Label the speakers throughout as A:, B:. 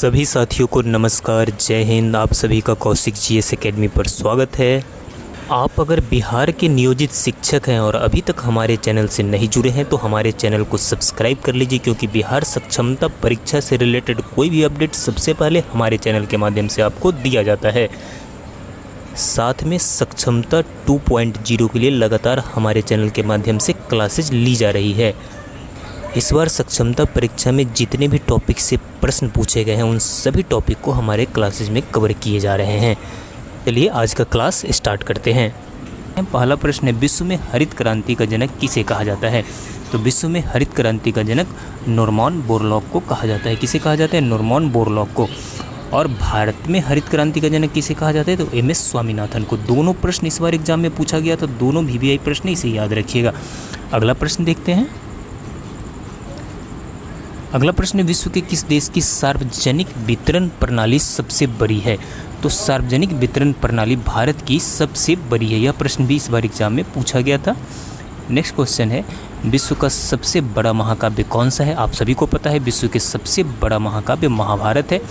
A: सभी साथियों को नमस्कार, जय हिंद। आप सभी का कौशिक जीएस एकेडमी पर स्वागत है। आप अगर बिहार के नियोजित शिक्षक हैं और अभी तक हमारे चैनल से नहीं जुड़े हैं तो हमारे चैनल को सब्सक्राइब कर लीजिए, क्योंकि बिहार सक्षमता परीक्षा से रिलेटेड कोई भी अपडेट सबसे पहले हमारे चैनल के माध्यम से आपको दिया जाता है। साथ में सक्षमता 2.0 के लिए लगातार हमारे चैनल के माध्यम से क्लासेज ली जा रही है। इस बार सक्षमता परीक्षा में जितने भी टॉपिक से प्रश्न पूछे गए हैं उन सभी टॉपिक को हमारे क्लासेज में कवर किए जा रहे हैं। चलिए आज का क्लास स्टार्ट करते हैं। पहला प्रश्न है, विश्व में हरित क्रांति का जनक किसे कहा जाता है? तो विश्व में हरित क्रांति का जनक नॉर्मन बोरलॉग को कहा जाता है। किसे कहा जाता है? नॉर्मन बोरलॉग को। और भारत में हरित क्रांति का जनक किसे कहा जाता है? तो एम.एस. स्वामीनाथन को। दोनों प्रश्न इस बार एग्जाम में पूछा गया, तो दोनों VVI प्रश्न इसे याद रखिएगा। अगला प्रश्न देखते हैं। अगला प्रश्न, विश्व के किस देश की सार्वजनिक वितरण प्रणाली सबसे बड़ी है? तो सार्वजनिक वितरण प्रणाली भारत की सबसे बड़ी है। यह प्रश्न भी इस बार एग्जाम में पूछा गया था। नेक्स्ट क्वेश्चन है, विश्व का सबसे बड़ा महाकाव्य कौन सा है? आप सभी को पता है विश्व के सबसे बड़ा महाकाव्य महाभारत है।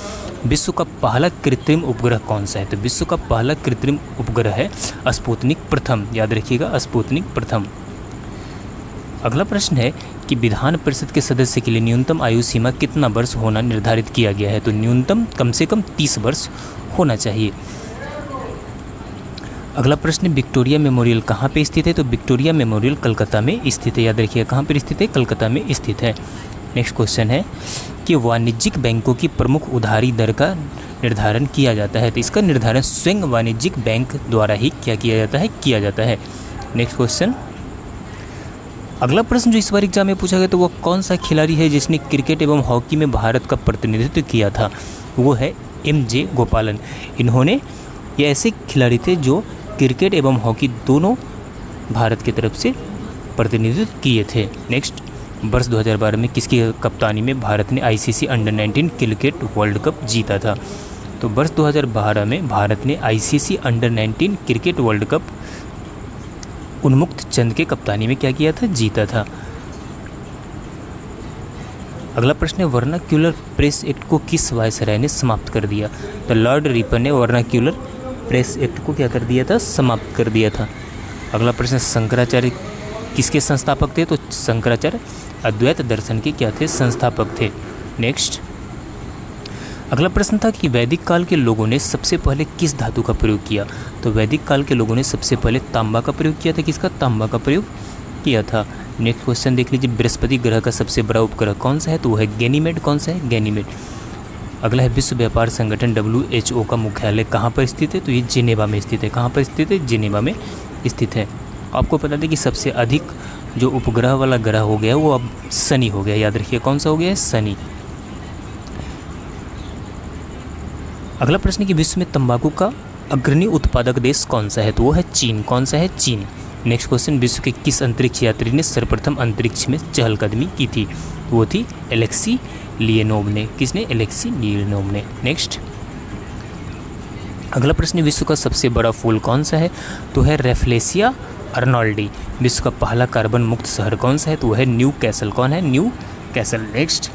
A: विश्व का पहला कृत्रिम उपग्रह कौन सा है? तो विश्व का पहला कृत्रिम उपग्रह है स्पुतनिक प्रथम। याद रखिएगा, स्पुतनिक प्रथम। अगला प्रश्न है कि विधान परिषद के सदस्य के लिए न्यूनतम आयु सीमा कितना वर्ष होना निर्धारित किया गया है? तो न्यूनतम कम से कम 30 वर्ष होना चाहिए। अगला प्रश्न, विक्टोरिया मेमोरियल कहाँ पे स्थित है? तो विक्टोरिया मेमोरियल कलकत्ता में स्थित है। याद रखिए कहाँ पर स्थित है? कलकत्ता में स्थित है। नेक्स्ट क्वेश्चन है कि वाणिज्यिक बैंकों की प्रमुख उधारी दर का निर्धारण किया जाता है। तो इसका निर्धारण स्वयं वाणिज्यिक बैंक द्वारा ही क्या किया जाता है? किया जाता है। नेक्स्ट क्वेश्चन, अगला प्रश्न जो इस बार एग्जाम में पूछा गया तो वो कौन सा खिलाड़ी है जिसने क्रिकेट एवं हॉकी में भारत का प्रतिनिधित्व किया था? वो है M.J. गोपालन। इन्होंने ये ऐसे खिलाड़ी थे जो क्रिकेट एवं हॉकी दोनों भारत की तरफ से प्रतिनिधित्व किए थे। नेक्स्ट, वर्ष 2012 में किसकी कप्तानी में भारत ने ICC under-19 cricket world cup जीता था? तो वर्ष 2012 में भारत ने ICC under-19 cricket world cup उन्मुक्त चंद के कप्तानी में क्या किया था? जीता था। अगला प्रश्न है, वर्नाक्यूलर प्रेस एक्ट को किस वायसराय ने समाप्त कर दिया? तो लॉर्ड रिपन ने वर्नाक्यूलर प्रेस एक्ट को क्या कर दिया था? समाप्त कर दिया था। अगला प्रश्न, शंकराचार्य किसके संस्थापक थे? तो शंकराचार्य अद्वैत दर्शन के क्या थे? संस्थापक थे। नेक्स्ट, अगला प्रश्न था कि वैदिक काल के लोगों ने सबसे पहले किस धातु का प्रयोग किया? तो वैदिक काल के लोगों ने सबसे पहले तांबा का प्रयोग किया था। किसका? तांबा का प्रयोग किया था। नेक्स्ट क्वेश्चन देख लीजिए, बृहस्पति ग्रह का सबसे बड़ा उपग्रह कौन सा है? तो वो है गैनीमेड। कौन सा है? गैनीमेड। अगला है, विश्व व्यापार संगठन WHO का मुख्यालय कहाँ पर स्थित है? तो ये जिनेवा में स्थित है। कहाँ पर स्थित है? जिनेवा में स्थित है। आपको पता था कि सबसे अधिक जो उपग्रह वाला ग्रह हो गया वो अब शनि हो गया। याद रखिए कौन सा हो गया है? शनि। अगला प्रश्न कि विश्व में तंबाकू का अग्रणी उत्पादक देश कौन सा है? तो वो है चीन। कौन सा है? चीन। नेक्स्ट क्वेश्चन, विश्व के किस अंतरिक्ष यात्री ने सर्वप्रथम अंतरिक्ष में चहलकदमी की थी? वो थी एलेक्सी लियोनोव ने। किसने? एलेक्सी लियोनोव ने। नेक्स्ट, अगला प्रश्न, विश्व का सबसे बड़ा फूल कौन सा है? तो है रेफ्लेसिया अर्नोल्डी। विश्व का पहला कार्बन मुक्त शहर कौन सा है? तो वो है न्यू कैसल। कौन है? New castle. नेक्स्ट,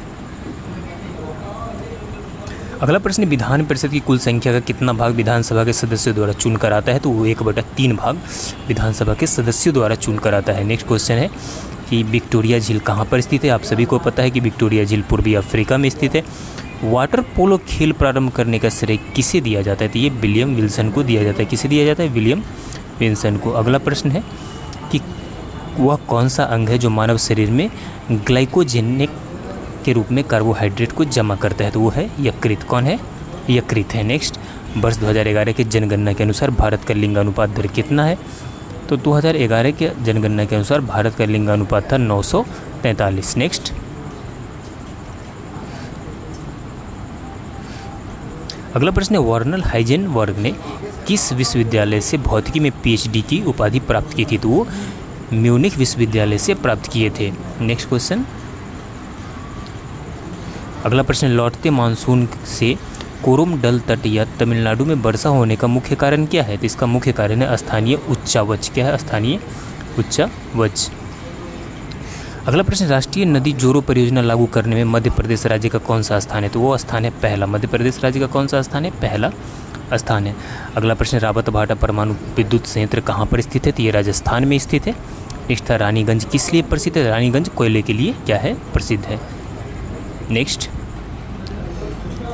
A: अगला प्रश्न, विधान परिषद की कुल संख्या का कितना भाग विधानसभा के सदस्यों द्वारा चुनकर आता है? तो वो 1/3 भाग विधानसभा के सदस्यों द्वारा चुनकर आता है। नेक्स्ट क्वेश्चन है कि विक्टोरिया झील कहाँ पर स्थित है? आप सभी को पता है कि विक्टोरिया झील पूर्वी अफ्रीका में स्थित है। वाटर पोलो खेल प्रारंभ करने का श्रेय किसे दिया जाता है? तो ये विलियम विल्सन को दिया जाता है। किसे दिया जाता है? विलियम विल्सन को। अगला प्रश्न है कि वह कौन सा अंग है जो मानव शरीर में ग्लाइकोजेनिक के रूप में कार्बोहाइड्रेट को जमा करता है? तो वो है यकृत। कौन है? यकृत है। नेक्स्ट, वर्ष 2011 के जनगणना के अनुसार भारत का लिंगानुपात दर कितना है? तो 2011 के जनगणना के अनुसार भारत का लिंगानुपात था 943। नेक्स्ट, अगला प्रश्न है, वर्नल हाइजेनबर्ग ने किस विश्वविद्यालय से भौतिकी में PhD की उपाधि प्राप्त की थी? तो वो म्यूनिख विश्वविद्यालय से प्राप्त किए थे। नेक्स्ट क्वेश्चन, अगला प्रश्न, लौटते मानसून से कोरोमंडल तट या तमिलनाडु में वर्षा होने का मुख्य कारण क्या है? तो इसका मुख्य कारण है स्थानीय उच्चावच। क्या है? स्थानीय उच्चावच। अगला प्रश्न, राष्ट्रीय नदी जोड़ो परियोजना लागू करने में मध्य प्रदेश राज्य का कौन सा स्थान है? तो वो स्थान है पहला। मध्य प्रदेश राज्य का कौन सा स्थान है? पहला स्थान है। अगला प्रश्न, रावत भाटा परमाणु विद्युत संयंत्र कहाँ पर स्थित है? तो ये राजस्थान में स्थित है। नेक्स्ट था, रानीगंज किस लिए प्रसिद्ध है? रानीगंज कोयले के लिए क्या है? प्रसिद्ध है। नेक्स्ट,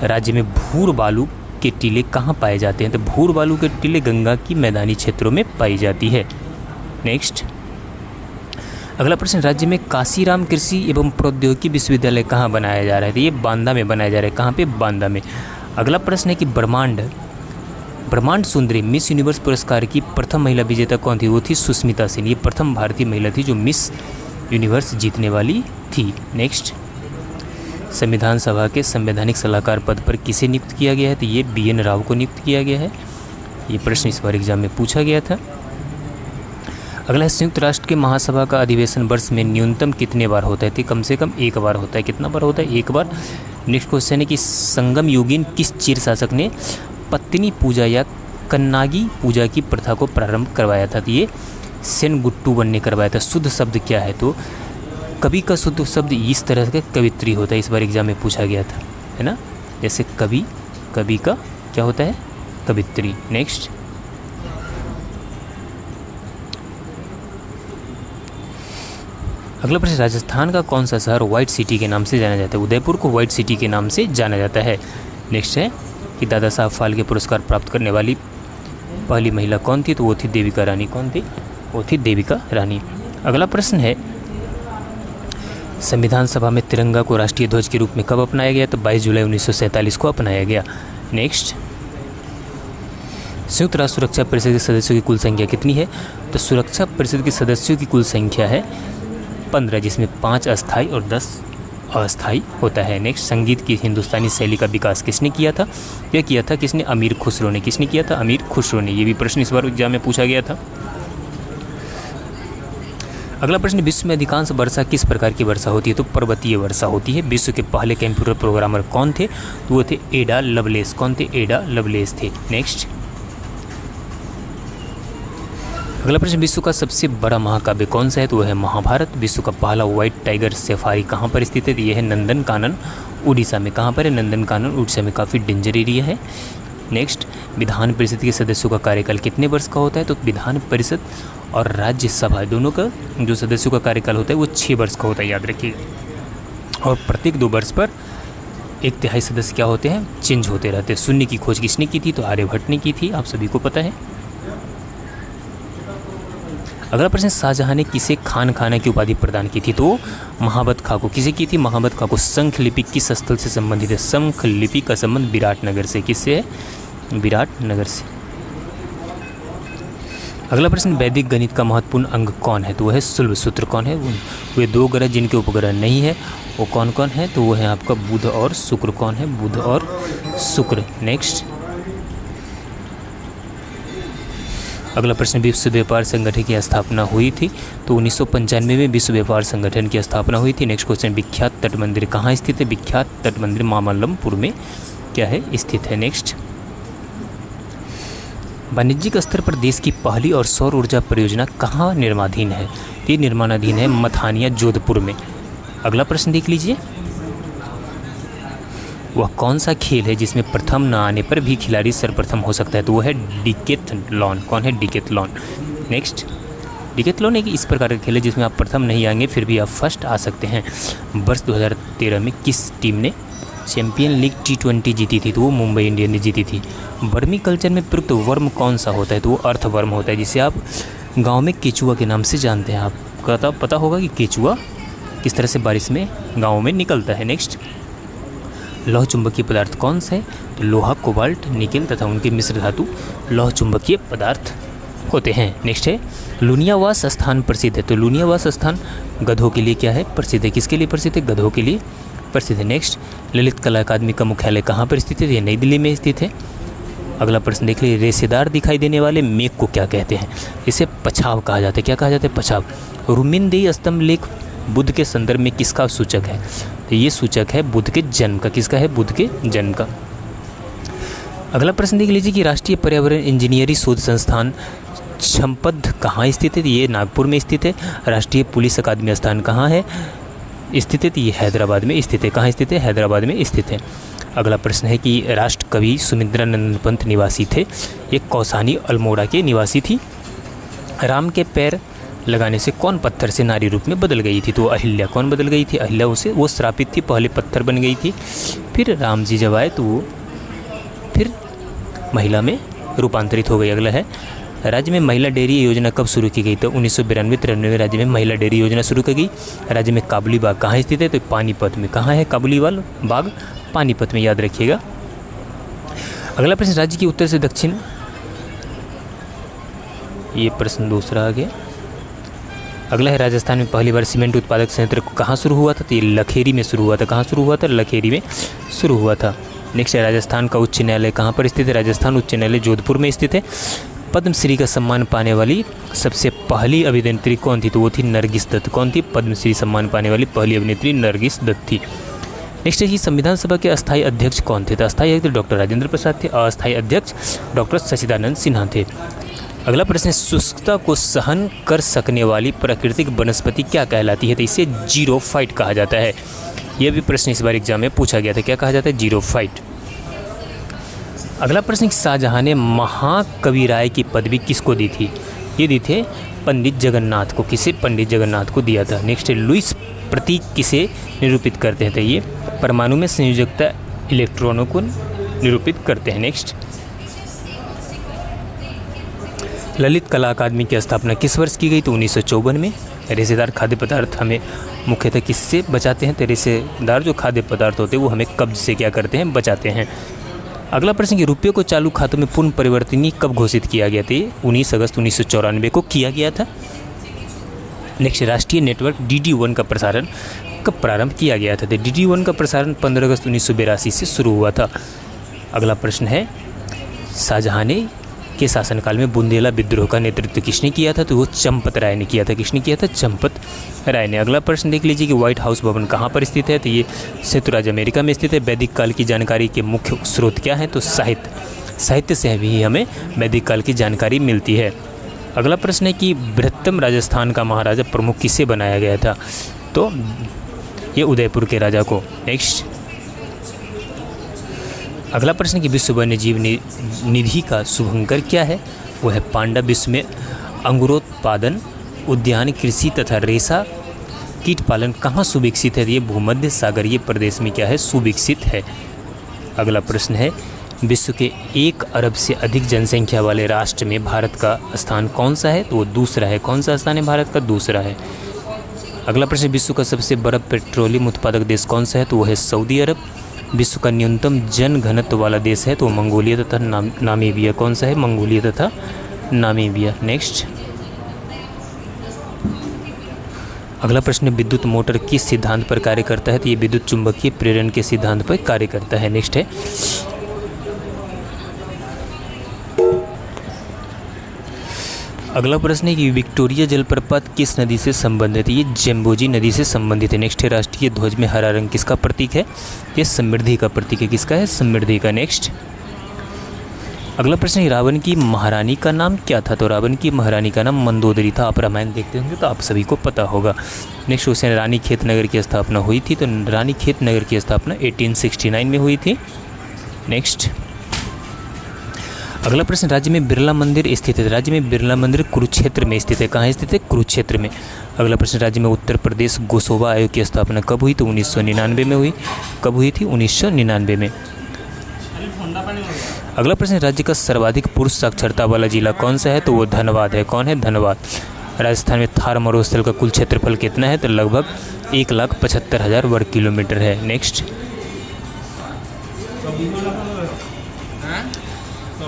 A: राज्य में भूर बालू के टीले कहाँ पाए जाते हैं? तो भूर बालू के टीले गंगा की मैदानी क्षेत्रों में पाई जाती है। नेक्स्ट, अगला प्रश्न, राज्य में काशीराम कृषि एवं प्रौद्योगिकी विश्वविद्यालय कहाँ बनाया जा रहा है? तो ये बांदा में बनाया जा रहा है। कहाँ पे? बांदा में। अगला प्रश्न है कि ब्रह्मांड सुंदरी मिस यूनिवर्स पुरस्कार की प्रथम महिला विजेता कौन थी? वो थी सुष्मिता सेन। ये प्रथम भारतीय महिला थी जो मिस यूनिवर्स जीतने वाली थी। नेक्स्ट, संविधान सभा के संवैधानिक सलाहकार पद पर किसे नियुक्त किया गया है? तो ये BN राव को नियुक्त किया गया है। ये प्रश्न इस बार एग्जाम में पूछा गया था। अगला है, संयुक्त राष्ट्र के महासभा का अधिवेशन वर्ष में न्यूनतम कितने बार होता है? तो कम से कम एक बार होता है। कितना बार होता है? एक बार। नेक्स्ट क्वेश्चन है कि संगम योगिन किस चीर शासक ने पत्नी पूजा या कन्नागी पूजा की प्रथा को प्रारंभ करवाया था? तो ये सेनगुट्टू ने करवाया था। शुद्ध शब्द क्या है? तो कवि का शुद्ध शब्द इस तरह का कवित्री होता है। इस बार एग्जाम में पूछा गया था, है ना। जैसे कवि का क्या होता है? कवित्री। नेक्स्ट, अगला प्रश्न, राजस्थान का कौन सा शहर व्हाइट सिटी के नाम से जाना जाता है? उदयपुर को व्हाइट सिटी के नाम से जाना जाता है। नेक्स्ट है कि दादा साहब फाल्के पुरस्कार प्राप्त करने वाली पहली महिला कौन थी? तो वो थी देविका रानी। कौन थी? वो थी देविका रानी। अगला प्रश्न है, संविधान सभा में तिरंगा को राष्ट्रीय ध्वज के रूप में कब अपनाया गया? तो 22 जुलाई 1947 को अपनाया गया। नेक्स्ट, संयुक्त राष्ट्र सुरक्षा परिषद के सदस्यों की कुल संख्या कितनी है? तो सुरक्षा परिषद के सदस्यों की कुल संख्या है 15, जिसमें 5 अस्थायी और 10 अस्थायी होता है। नेक्स्ट, संगीत की हिंदुस्तानी शैली का विकास किसने किया था? यह किया था किसने? अमीर खुसरो ने। किसने किया था? अमीर खुसरो ने। ये भी प्रश्न इस बार एग्जाम में पूछा गया था। अगला प्रश्न, विश्व में अधिकांश वर्षा किस प्रकार की वर्षा होती है? तो पर्वतीय वर्षा होती है। विश्व के पहले कंप्यूटर प्रोग्रामर कौन थे? तो वो थे एडा लवलेस। कौन थे? एडा लवलेस थे। नेक्स्ट, अगला प्रश्न, विश्व का सबसे बड़ा महाकाव्य कौन सा है? तो वह है महाभारत। विश्व का पहला व्हाइट टाइगर सफारी कहाँ पर स्थित है? यह है नंदनकानन उड़ीसा में। कहाँ पर है? नंदनकानन उड़ीसा में। काफ़ी डेंजर एरिया है। नेक्स्ट, विधान परिषद के सदस्यों का कार्यकाल कितने वर्ष का होता है? तो विधान परिषद और राज्यसभा दोनों का जो सदस्यों का कार्यकाल होता है वो 6 वर्ष का होता है, याद रखिएगा। और प्रत्येक 2 वर्ष पर 1/3 सदस्य क्या होते हैं? चेंज होते रहते हैं। शून्य की खोज किसने की थी? तो आर्यभट्ट ने की थी। आप सभी को पता है। अगला प्रश्न, शाहजहां ने किसे खान खाना की उपाधि प्रदान की थी? तो महाबत खां को। किसे की थी? महाबत खां को। शंख लिपि किस स्थल से संबंधित है? शंख लिपि का संबंध विराटनगर से। किससे है? विराटनगर से। अगला प्रश्न, वैदिक गणित का महत्वपूर्ण अंग कौन है? तो वह है शुल्ब सूत्र। कौन है? वे 2 ग्रह जिनके उपग्रह नहीं है वो कौन कौन है? तो वो है आपका बुध और शुक्र। कौन है? बुध और शुक्र। नेक्स्ट, अगला प्रश्न, विश्व व्यापार संगठन की स्थापना हुई थी? तो 1995 में विश्व व्यापार संगठन की स्थापना हुई थी। नेक्स्ट क्वेश्चन, विख्यात तट मंदिर कहाँ स्थित है? विख्यात तट मंदिर मामल्लपुर में क्या है? स्थित है। नेक्स्ट, वाणिज्यिक स्तर पर देश की पहली और सौर ऊर्जा परियोजना कहाँ निर्माणाधीन है? ये निर्माणाधीन है मथानिया जोधपुर में। अगला प्रश्न देख लीजिए, वह कौन सा खेल है जिसमें प्रथम न आने पर भी खिलाड़ी सर्वप्रथम हो सकता है? तो वह है डिकेथलॉन। कौन है? डिकेथलॉन। नेक्स्ट, डिकेथलॉन एक इस प्रकार का खेल है जिसमें आप प्रथम नहीं आएंगे फिर भी आप फर्स्ट आ सकते हैं। वर्ष 2013 में किस टीम ने चैंपियन लीग T20 जीती थी? तो वो मुंबई इंडियन ने जीती थी। वर्मी कल्चर में प्रयुक्त वर्म कौन सा होता है? तो वो अर्थवर्म होता है, जिसे आप गाँव में केचुआ के नाम से जानते हैं। आपका पता होगा कि केचुआ किस तरह से बारिश में गाँव में निकलता है। नेक्स्ट, लौह चुंबकीय पदार्थ कौन से है? तो लोहा, कोबाल्ट, निकेल तथा उनके मिश्र धातु लौह चुंबकीय पदार्थ होते हैं। नेक्स्ट है, लुनियावास स्थान प्रसिद्ध है? तो लुनियावास स्थान गधों के लिए क्या है? प्रसिद्ध है। किसके लिए प्रसिद्ध है? गधों के लिए प्रसिद्ध है। नेक्स्ट, ललित कला अकादमी का मुख्यालय कहाँ पर स्थित है? ये नई दिल्ली में स्थित है। अगला प्रश्न देख लीजिए, रेशेदार दिखाई देने वाले मेघ को क्या कहते हैं? इसे पछाव कहा जाता है। क्या कहा जाता है? पछाव। रुमिनदेही स्तंभ लेख बुद्ध के संदर्भ में किसका सूचक है? तो ये सूचक है बुद्ध के जन्म का। किसका है? बुद्ध के जन्म का। अगला प्रश्न देख लीजिए कि राष्ट्रीय पर्यावरण इंजीनियरिंग शोध संस्थान चंपद कहाँ स्थित है? ये नागपुर में स्थित है। राष्ट्रीय पुलिस अकादमी स्थान कहाँ है स्थित है? ये हैदराबाद में स्थित है। कहाँ स्थित है? हैदराबाद में स्थित है। अगला प्रश्न है कि राष्ट्र कवि सुमिंद्रानंद पंत निवासी थे। ये कौसानी अल्मोड़ा के निवासी थी। राम के पैर लगाने से कौन पत्थर से नारी रूप में बदल गई थी? तो अहिल्या। कौन बदल गई थी? अहिल्या। उसे वो श्रापित थी, पहले पत्थर बन गई थी, फिर राम जी जब आए तो वो फिर महिला में रूपांतरित हो गई। अगला है राज्य में महिला डेयरी योजना कब शुरू की गई? तो 1992-93 में राज्य में महिला डेयरी योजना शुरू की गई। राज्य में काबुली बाग कहाँ स्थित है? तो पानीपत में। कहाँ है काबुली बाग? पानीपत में, याद रखिएगा। अगला प्रश्न, राज्य की उत्तर से दक्षिण, ये प्रश्न दूसरा आ गया। अगला है राजस्थान में पहली बार सीमेंट उत्पादक संयंत्र कहाँ शुरू हुआ था? तो ये लखेरी में शुरू हुआ था। कहाँ शुरू हुआ था? लखेरी में शुरू हुआ था। नेक्स्ट है राजस्थान का उच्च न्यायालय कहाँ पर स्थित है? राजस्थान उच्च न्यायालय जोधपुर में स्थित है। पद्मश्री का सम्मान पाने वाली सबसे पहली अभिनेत्री कौन थी? तो वो थी नरगिस दत्त। कौन थी? पद्मश्री सम्मान पाने वाली पहली अभिनेत्री नरगिस दत्त थी। नेक्स्ट है कि संविधान सभा के अस्थायी अध्यक्ष कौन थे? तो अस्थायी अध्यक्ष डॉक्टर राजेंद्र प्रसाद थे। अस्थायी अध्यक्ष डॉक्टर सच्चिदानंद सिन्हा थे। अगला प्रश्न है शुष्कता को सहन कर सकने वाली प्राकृतिक वनस्पति क्या कहलाती है? तो इसे जीरोफाइट कहा जाता है। यह भी प्रश्न इस बार एग्जाम में पूछा गया था। क्या कहा जाता है? जीरोफाइट। अगला प्रश्न, शाहजहां ने महाकवि राय की पदवी किसको दी थी? ये दी थे पंडित जगन्नाथ को। किसे? पंडित जगन्नाथ को दिया था। नेक्स्ट है लुईस प्रतीक किसे निरूपित करते हैं? तो ये परमाणु में संयोजकता इलेक्ट्रॉनों को निरूपित करते हैं। नेक्स्ट, ललित कला अकादमी की स्थापना किस वर्ष की गई? तो 1954 में। रेशेदार खाद्य पदार्थ हमें मुख्यतः किससे बचाते हैं? तो रेशेदार जो खाद्य पदार्थ होते हैं वो हमें कब्ज से क्या करते हैं? बचाते हैं। अगला प्रश्न कि रुपये को चालू खातों में पूर्ण परिवर्तनीय कब घोषित किया गया था? 19 अगस्त 1994 को किया गया था। नेक्स्ट, राष्ट्रीय नेटवर्क DD1 का प्रसारण कब प्रारंभ किया गया था? तो DD1 का प्रसारण 15 अगस्त 1982 से शुरू हुआ था। अगला प्रश्न है शाहजहां के शासनकाल में बुंदेला विद्रोह का नेतृत्व किसने किया था? तो वो चंपत राय ने किया था। किसने किया था? चंपत राय ने। अगला प्रश्न देख लीजिए कि व्हाइट हाउस भवन कहाँ पर स्थित है? तो ये संयुक्त राज्य अमेरिका में स्थित है। वैदिक काल की जानकारी के मुख्य स्रोत क्या है? तो साहित्य से भी हमें वैदिक काल की जानकारी मिलती है। अगला प्रश्न है कि बृहत्तम राजस्थान का महाराजा प्रमुख किसे बनाया गया था? तो ये उदयपुर के राजा को। नेक्स्ट, अगला प्रश्न कि विश्व वन्य जीव निधि का शुभंकर क्या है? वो है पांडा। विश्व में अंगूरोत्पादन, उद्यान, कृषि तथा रेशा कीट पालन कहाँ सुविकसित है? ये भूमध्य सागरीय प्रदेश में क्या है? सुविकसित है। अगला प्रश्न है विश्व के 1 अरब से अधिक जनसंख्या वाले राष्ट्र में भारत का स्थान कौन सा है? तो वो दूसरा है। कौन सा स्थान है भारत का? दूसरा है। अगला प्रश्न, विश्व का सबसे बड़ा पेट्रोलियम उत्पादक देश कौन सा है? तो वो है सऊदी अरब। विश्व का न्यूनतम जन घनत्व वाला देश है तो मंगोलिया तथा नामीबिया। कौन सा है? मंगोलिया तथा नामीबिया। नेक्स्ट, अगला प्रश्न, विद्युत मोटर किस सिद्धांत पर कार्य करता है? तो ये विद्युत चुंबकीय प्रेरण के सिद्धांत पर कार्य करता है। नेक्स्ट है अगला प्रश्न है कि विक्टोरिया जलप्रपात किस नदी से संबंधित है? ये जम्बोजी नदी से संबंधित है। नेक्स्ट है राष्ट्रीय ध्वज में हरा रंग किसका प्रतीक है? ये समृद्धि का प्रतीक है। किसका है? समृद्धि का। नेक्स्ट, अगला प्रश्न है रावण की महारानी का नाम क्या था? तो रावण की महारानी का नाम मंदोदरी था। आप रामायण देखते होंगे तो आप सभी को पता होगा। नेक्स्ट क्वेश्चन, रानी खेत नगर की स्थापना हुई थी? तो रानी खेत नगर की स्थापना 1869 में हुई थी। नेक्स्ट, अगला प्रश्न, राज्य में बिरला मंदिर स्थित है? राज्य में बिरला मंदिर कुरुक्षेत्र में स्थित है। कहाँ स्थित है? कुरुक्षेत्र में। अगला प्रश्न, राज्य में उत्तर प्रदेश गोसोबा आयोग की स्थापना कब हुई? तो 1999 में हुई। कब हुई थी? 1999 में। अगला प्रश्न, राज्य का सर्वाधिक पुरुष साक्षरता वाला जिला कौन सा है? तो वो धनबाद है। कौन है? धनबाद। राजस्थान में थार मरुस्थल का कुल क्षेत्रफल कितना है? तो लगभग 1,75,000 वर्ग किलोमीटर है। नेक्स्ट,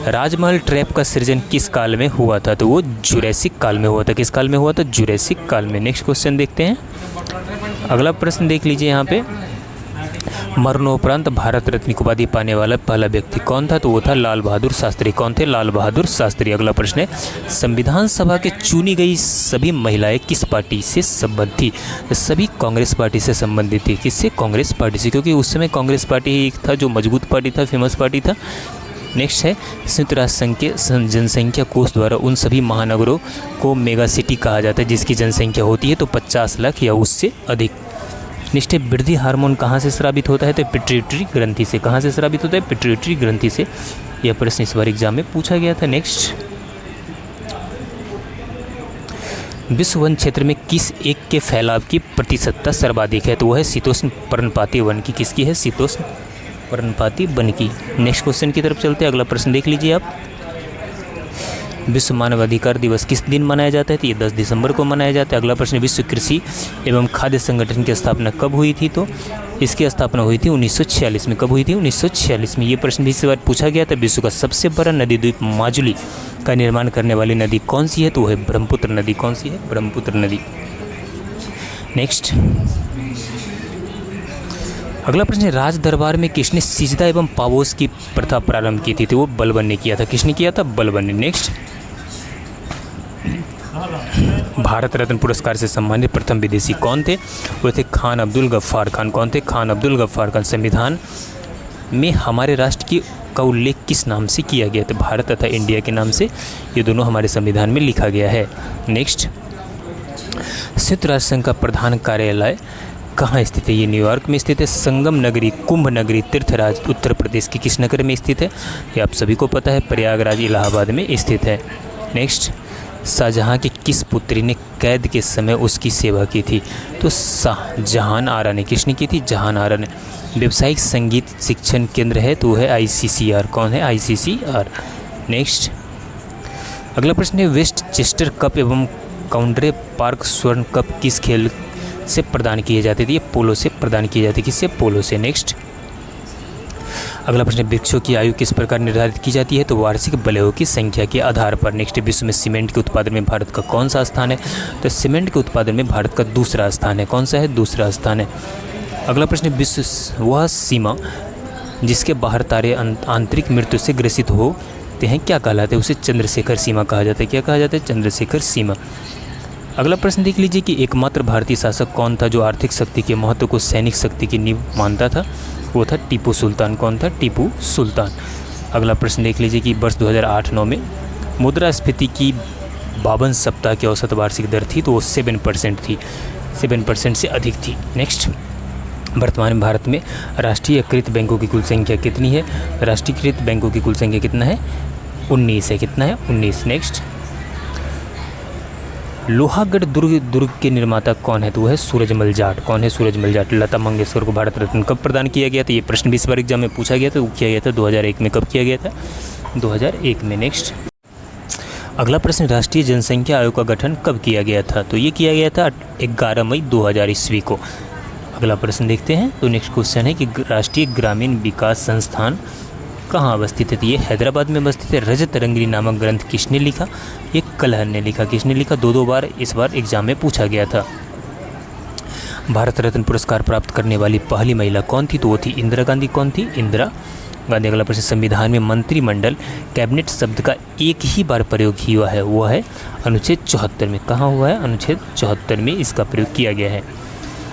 A: राजमहल ट्रैप का सृजन किस काल में हुआ था? तो वो जुरैसिक काल में हुआ था। किस काल में हुआ था? जुरैसिक काल में। नेक्स्ट क्वेश्चन देखते हैं। अगला प्रश्न देख लीजिए यहाँ पे, मरणोपरांत भारत रत्न की उपाधि पाने वाला पहला व्यक्ति कौन था? तो वो था लाल बहादुर शास्त्री। कौन थे? लाल बहादुर शास्त्री। अगला प्रश्न है, संविधान सभा के चुनी गई सभी महिलाएं किस पार्टी से संबंधित थी? तो सभी कांग्रेस पार्टी से संबंधित थी। किससे? कांग्रेस पार्टी से, क्योंकि उस समय कांग्रेस पार्टी ही एक था जो मजबूत पार्टी था, फेमस पार्टी था। नेक्स्ट है संयुक्त राष्ट्र संघ के जनसंख्या कोष द्वारा उन सभी महानगरों को मेगा सिटी कहा जाता है जिसकी जनसंख्या होती है तो 50 लाख या उससे अधिक। नेक्स्ट है वृद्धि हार्मोन कहाँ से स्रावित होता है तो पिट्यूटरी ग्रंथि से। कहाँ से स्रावित होता है? पिट्यूटरी ग्रंथि से। यह प्रश्न इस बार एग्जाम में पूछा गया था। नेक्स्ट, विश्व वन क्षेत्र में किस एक के फैलाव की प्रतिशतता सर्वाधिक है तो वह है शीतोष्ण पर्णपाती वन की। किसकी है? शीतोष्ण पर्णपाती वन की। नेक्स्ट क्वेश्चन की तरफ चलते हैं। अगला प्रश्न देख लीजिए आप। विश्व मानवाधिकार दिवस किस दिन मनाया जाता है तो ये 10 दिसंबर को मनाया जाता है। अगला प्रश्न, विश्व कृषि एवं खाद्य संगठन की स्थापना कब हुई थी तो इसकी स्थापना हुई थी 1946 में। कब हुई थी? 1946 में। ये प्रश्न भी इस बार पूछा गया था। विश्व का सबसे बड़ा नदी द्वीप माजुली का निर्माण करने वाली नदी कौन सी है तो वह है ब्रह्मपुत्र नदी। कौन सी है? ब्रह्मपुत्र नदी। नेक्स्ट, अगला प्रश्न, राज दरबार में किसने सिजदा एवं पावोस की प्रथा प्रारंभ की थी तो वो बलबन ने किया था। किसने किया था? बलबन ने। नेक्स्ट, भारत रत्न पुरस्कार से सम्मानित प्रथम विदेशी कौन थे? वो थे खान अब्दुल गफ्फार खान। कौन थे? खान अब्दुल गफ्फार खान। संविधान में हमारे राष्ट्र का उल्लेख किस नाम से किया गया? तो भारत तथा इंडिया के नाम से ये दोनों हमारे संविधान में लिखा गया है। नेक्स्ट, संयुक्त राष्ट्र संघ का प्रधान कार्यालय कहाँ स्थित है? ये न्यूयॉर्क में स्थित है। संगम नगरी, कुंभ नगरी, तीर्थराज उत्तर प्रदेश के किस नगर में स्थित है? ये आप सभी को पता है, प्रयागराज इलाहाबाद में स्थित है। नेक्स्ट, शाहजहाँ की किस पुत्री ने कैद के समय उसकी सेवा की थी? तो शाहजहान आरा ने। किसने की थी? जहान आरा ने। व्यावसायिक संगीत शिक्षण केंद्र है तो वह है ICCR। कौन है? ICCR। नेक्स्ट, अगला प्रश्न है, वेस्ट चेस्टर कप एवं काउंड्रे पार्क स्वर्ण कप किस खेल से प्रदान किए जाते थे? ये पोलो से प्रदान किए जाते। किससे? पोलो से। नेक्स्ट, अगला प्रश्न, वृक्षों की आयु किस प्रकार निर्धारित की जाती है तो वार्षिक बलयों की संख्या के आधार पर। नेक्स्ट, विश्व में सीमेंट के उत्पादन में भारत का कौन सा स्थान है तो सीमेंट के उत्पादन में भारत का दूसरा स्थान है। कौन सा है? दूसरा स्थान है। अगला प्रश्न, विश्व वह सीमा जिसके बाहर तारे आंतरिक मृत्यु से ग्रसित होते हैं क्या कहलाते हैं? उसे चंद्रशेखर सीमा कहा जाता है। क्या कहा जाता है? चंद्रशेखर सीमा। अगला प्रश्न देख लीजिए कि एकमात्र भारतीय शासक कौन था जो आर्थिक शक्ति के महत्व को सैनिक शक्ति की नींव मानता था? वो था टीपू सुल्तान। कौन था? टीपू सुल्तान। अगला प्रश्न देख लीजिए कि वर्ष 2008-9 में मुद्रास्फीति की 52 सप्ताह की औसत वार्षिक दर थी तो वो 7% थी, 7% से अधिक थी। नेक्स्ट, वर्तमान में भारत में राष्ट्रीयकृत बैंकों की कुल संख्या कितनी है? राष्ट्रीयकृत बैंकों की कुल संख्या कितना है? 19 है। कितना है? 19। नेक्स्ट, लोहागढ़ दुर्ग के निर्माता कौन है तो वह है सूरजमल जाट। कौन है? सूरजमल जाट। लता मंगेशकर को भारत रत्न कब प्रदान किया गया था? ये प्रश्न भी इस बार एग्जाम में पूछा गया था। वो किया गया था 2001 में। कब किया गया था? 2001 में। नेक्स्ट, अगला प्रश्न, राष्ट्रीय जनसंख्या आयोग का गठन कब किया गया था तो ये किया गया था 11 मई 2000 ईस्वी को। अगला प्रश्न देखते हैं। तो नेक्स्ट क्वेश्चन है कि राष्ट्रीय ग्रामीण विकास संस्थान कहाँ अवस्थित है? ये हैदराबाद में अवस्थित है। रजत रंगिनी नामक ग्रंथ किसने लिखा? ये कलहर ने लिखा। किसने लिखा? दो बार इस बार एग्जाम में पूछा गया था। भारत रत्न पुरस्कार प्राप्त करने वाली पहली महिला कौन थी तो वो थी इंदिरा गांधी। कौन थी? इंदिरा गांधी। अगला प्रश्न, संविधान में मंत्रिमंडल कैबिनेट शब्द का एक ही बार प्रयोग हुआ है, वो है अनुच्छेद 74 में। कहाँ हुआ है? अनुच्छेद 74 में इसका प्रयोग किया गया है।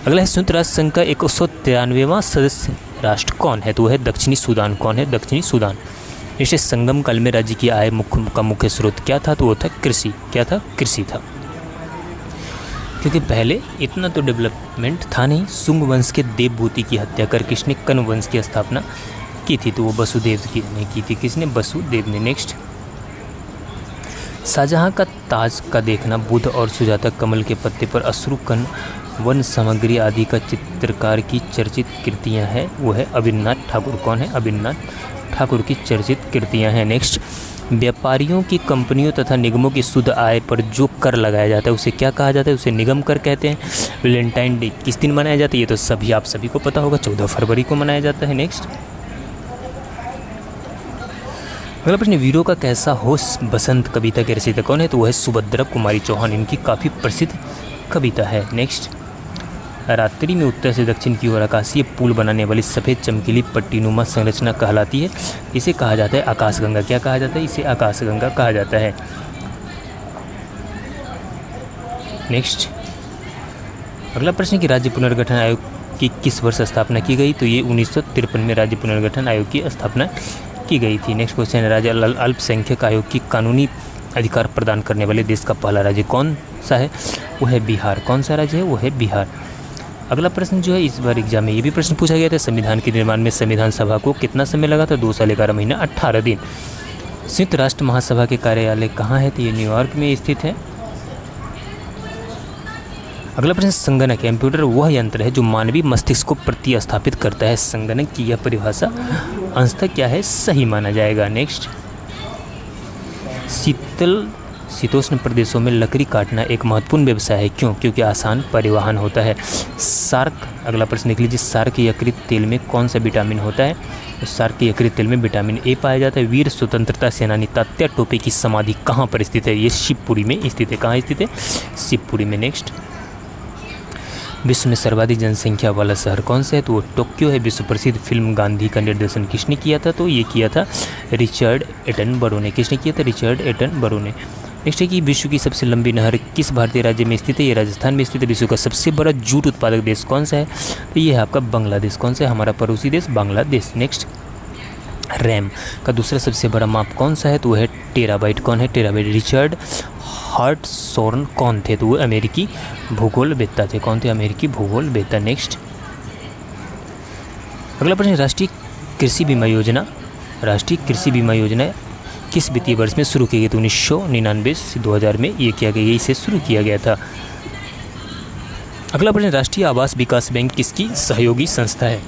A: अगला है, संयुक्त राष्ट्र संघ का 193वां सदस्य राष्ट्र कौन है तो वह है दक्षिणी सूडान। कौन है? दक्षिणी सूडान। इसे संगम काल में राज्य की आय का मुख्य स्रोत क्या था तो वो था कृषि। क्या था? कृषि था। क्योंकि पहले इतना तो डेवलपमेंट था नहीं। शुंग वंश के देवभूति की हत्या कर किसने कण्व वंश की स्थापना की थी तो वो वसुदेव ने की थी। किसने? वसुदेव ने। नेक्स्ट, शाहजहाँ का ताज का देखना, बुद्ध और सुजाता कमल के पत्ते पर अश्रुकण, वन सामग्री आदि का चित्रकार की चर्चित कृतियां हैं वो है अविनाश ठाकुर। कौन है? अविनाश ठाकुर की चर्चित कृतियां हैं। नेक्स्ट, व्यापारियों की कंपनियों तथा निगमों की शुद्ध आय पर जो कर लगाया जाता है उसे क्या कहा जाता है? उसे निगम कर कहते हैं। वैलेंटाइन डे किस दिन मनाया जाता है? ये तो आप सभी को पता होगा, 14 फरवरी को मनाया जाता है। नेक्स्ट, अगला प्रश्न, वीरों का कैसा हो बसंत कविता के रचयिता कौन है तो वह है सुभद्रा कुमारी चौहान। इनकी काफ़ी प्रसिद्ध कविता है। नेक्स्ट, रात्रि में उत्तर से दक्षिण की ओर आकाशीय पुल बनाने वाली सफ़ेद चमकीली पट्टीनुमा संरचना कहलाती है। इसे कहा जाता है आकाशगंगा। क्या कहा जाता है? इसे आकाशगंगा कहा जाता है। नेक्स्ट, अगला प्रश्न कि राज्य पुनर्गठन आयोग की किस वर्ष स्थापना की गई तो ये 1953 में राज्य पुनर्गठन आयोग की स्थापना की गई थी। नेक्स्ट क्वेश्चन है, राज्य अल्पसंख्यक आयोग की कानूनी अधिकार प्रदान करने वाले देश का पहला राज्य कौन सा है? वो है बिहार। कौन सा राज्य है? वो है बिहार। अगला प्रश्न जो है, इस बार एग्जाम में ये भी प्रश्न पूछा गया था, संविधान के निर्माण में संविधान सभा को कितना समय लगा था? 2 साल 11 महीना 18 दिन। संयुक्त राष्ट्र महासभा के कार्यालय कहाँ है? तो ये न्यूयॉर्क में स्थित है। अगला प्रश्न, संगणक कंप्यूटर वह यंत्र है जो मानवीय मस्तिष्क को प्रतिस्थापित करता है। संगणक की यह परिभाषा अंशतः क्या है? सही माना जाएगा। नेक्स्ट, शीतोष्ण प्रदेशों में लकड़ी काटना एक महत्वपूर्ण व्यवसाय है। क्यों? क्योंकि आसान परिवहन होता है। सार्क, अगला प्रश्न देख लीजिए, सार्क यकृत तेल में कौन सा विटामिन होता है? तो सार्क यकृत तेल में विटामिन ए पाया जाता है। वीर स्वतंत्रता सेनानी तात्या टोपे की समाधि कहाँ पर स्थित है? ये शिवपुरी में स्थित है। कहाँ स्थित है? शिवपुरी में। नेक्स्ट, विश्व में सर्वाधिक जनसंख्या वाला शहर कौन सा है? तो वो टोक्यो है। विश्व प्रसिद्ध फिल्म गांधी का निर्देशन किसने किया था? तो ये किया था रिचर्ड एटनबरो ने। किसने किया था? रिचर्ड एटनबरो ने। नेक्स्ट है कि विश्व की सबसे लंबी नहर किस भारतीय राज्य में स्थित है? ये राजस्थान में स्थित है। विश्व का सबसे बड़ा जूट उत्पादक देश कौन सा है? तो ये है आपका बांग्लादेश। कौन सा है? हमारा पड़ोसी देश बांग्लादेश। नेक्स्ट, रैम का दूसरा सबसे बड़ा माप कौन सा है? तो वो है टेराबाइट। कौन है? टेराबाइट। रिचर्ड हार्टसॉर्न कौन थे? तो वो अमेरिकी भूगोलवेत्ता थे। कौन थे? अमेरिकी भूगोलवेत्ता। नेक्स्ट, अगला प्रश्न, राष्ट्रीय कृषि बीमा योजना, राष्ट्रीय कृषि बीमा योजना किस वित्तीय वर्ष में शुरू की गई? तो 1999 से 2000 में ये किया गया, इसे शुरू किया गया था। अगला प्रश्न, राष्ट्रीय आवास विकास बैंक किसकी सहयोगी संस्था है?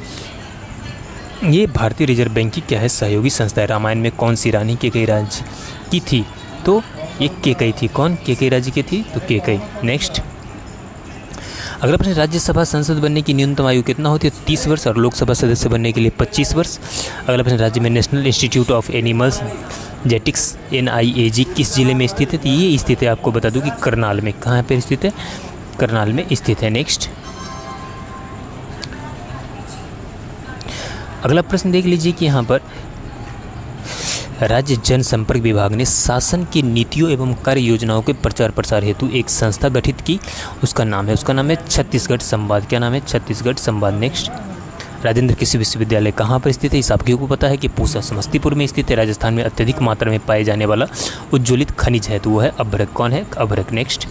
A: ये भारतीय रिजर्व बैंक की क्या है? सहयोगी संस्था है। रामायण में कौन सी रानी केकई राज्य की थी? तो ये केकई थी। कौन? केकई राज्य की थी, तो केकई। नेक्स्ट, अगला प्रश्न, राज्यसभा सांसद बनने की न्यूनतम आयु कितना होती है? 30 वर्ष और लोकसभा सदस्य बनने के लिए 25 वर्ष। अगला प्रश्न, राज्य में National Institute of Animal Genetics NIAG किस जिले में स्थित है? तो ये स्थित है, आपको बता दूं कि करनाल में। कहाँ पर स्थित है? करनाल में स्थित है। नेक्स्ट, अगला प्रश्न देख लीजिए कि यहाँ पर राज्य जनसंपर्क विभाग ने शासन की नीतियों एवं कार्य योजनाओं के प्रचार प्रसार हेतु एक संस्था गठित की। उसका नाम है छत्तीसगढ़ संवाद। क्या नाम है? छत्तीसगढ़ संवाद। नेक्स्ट, राजेंद्र कृषि विश्वविद्यालय कहाँ पर स्थित है? इस आपको को पता है कि पूसा समस्तीपुर में स्थित है। राजस्थान में अत्यधिक मात्रा में पाए जाने वाला उज्ज्वलित खनिज है, तो वो है अभ्रक। कौन है? अभ्रक। नेक्स्ट,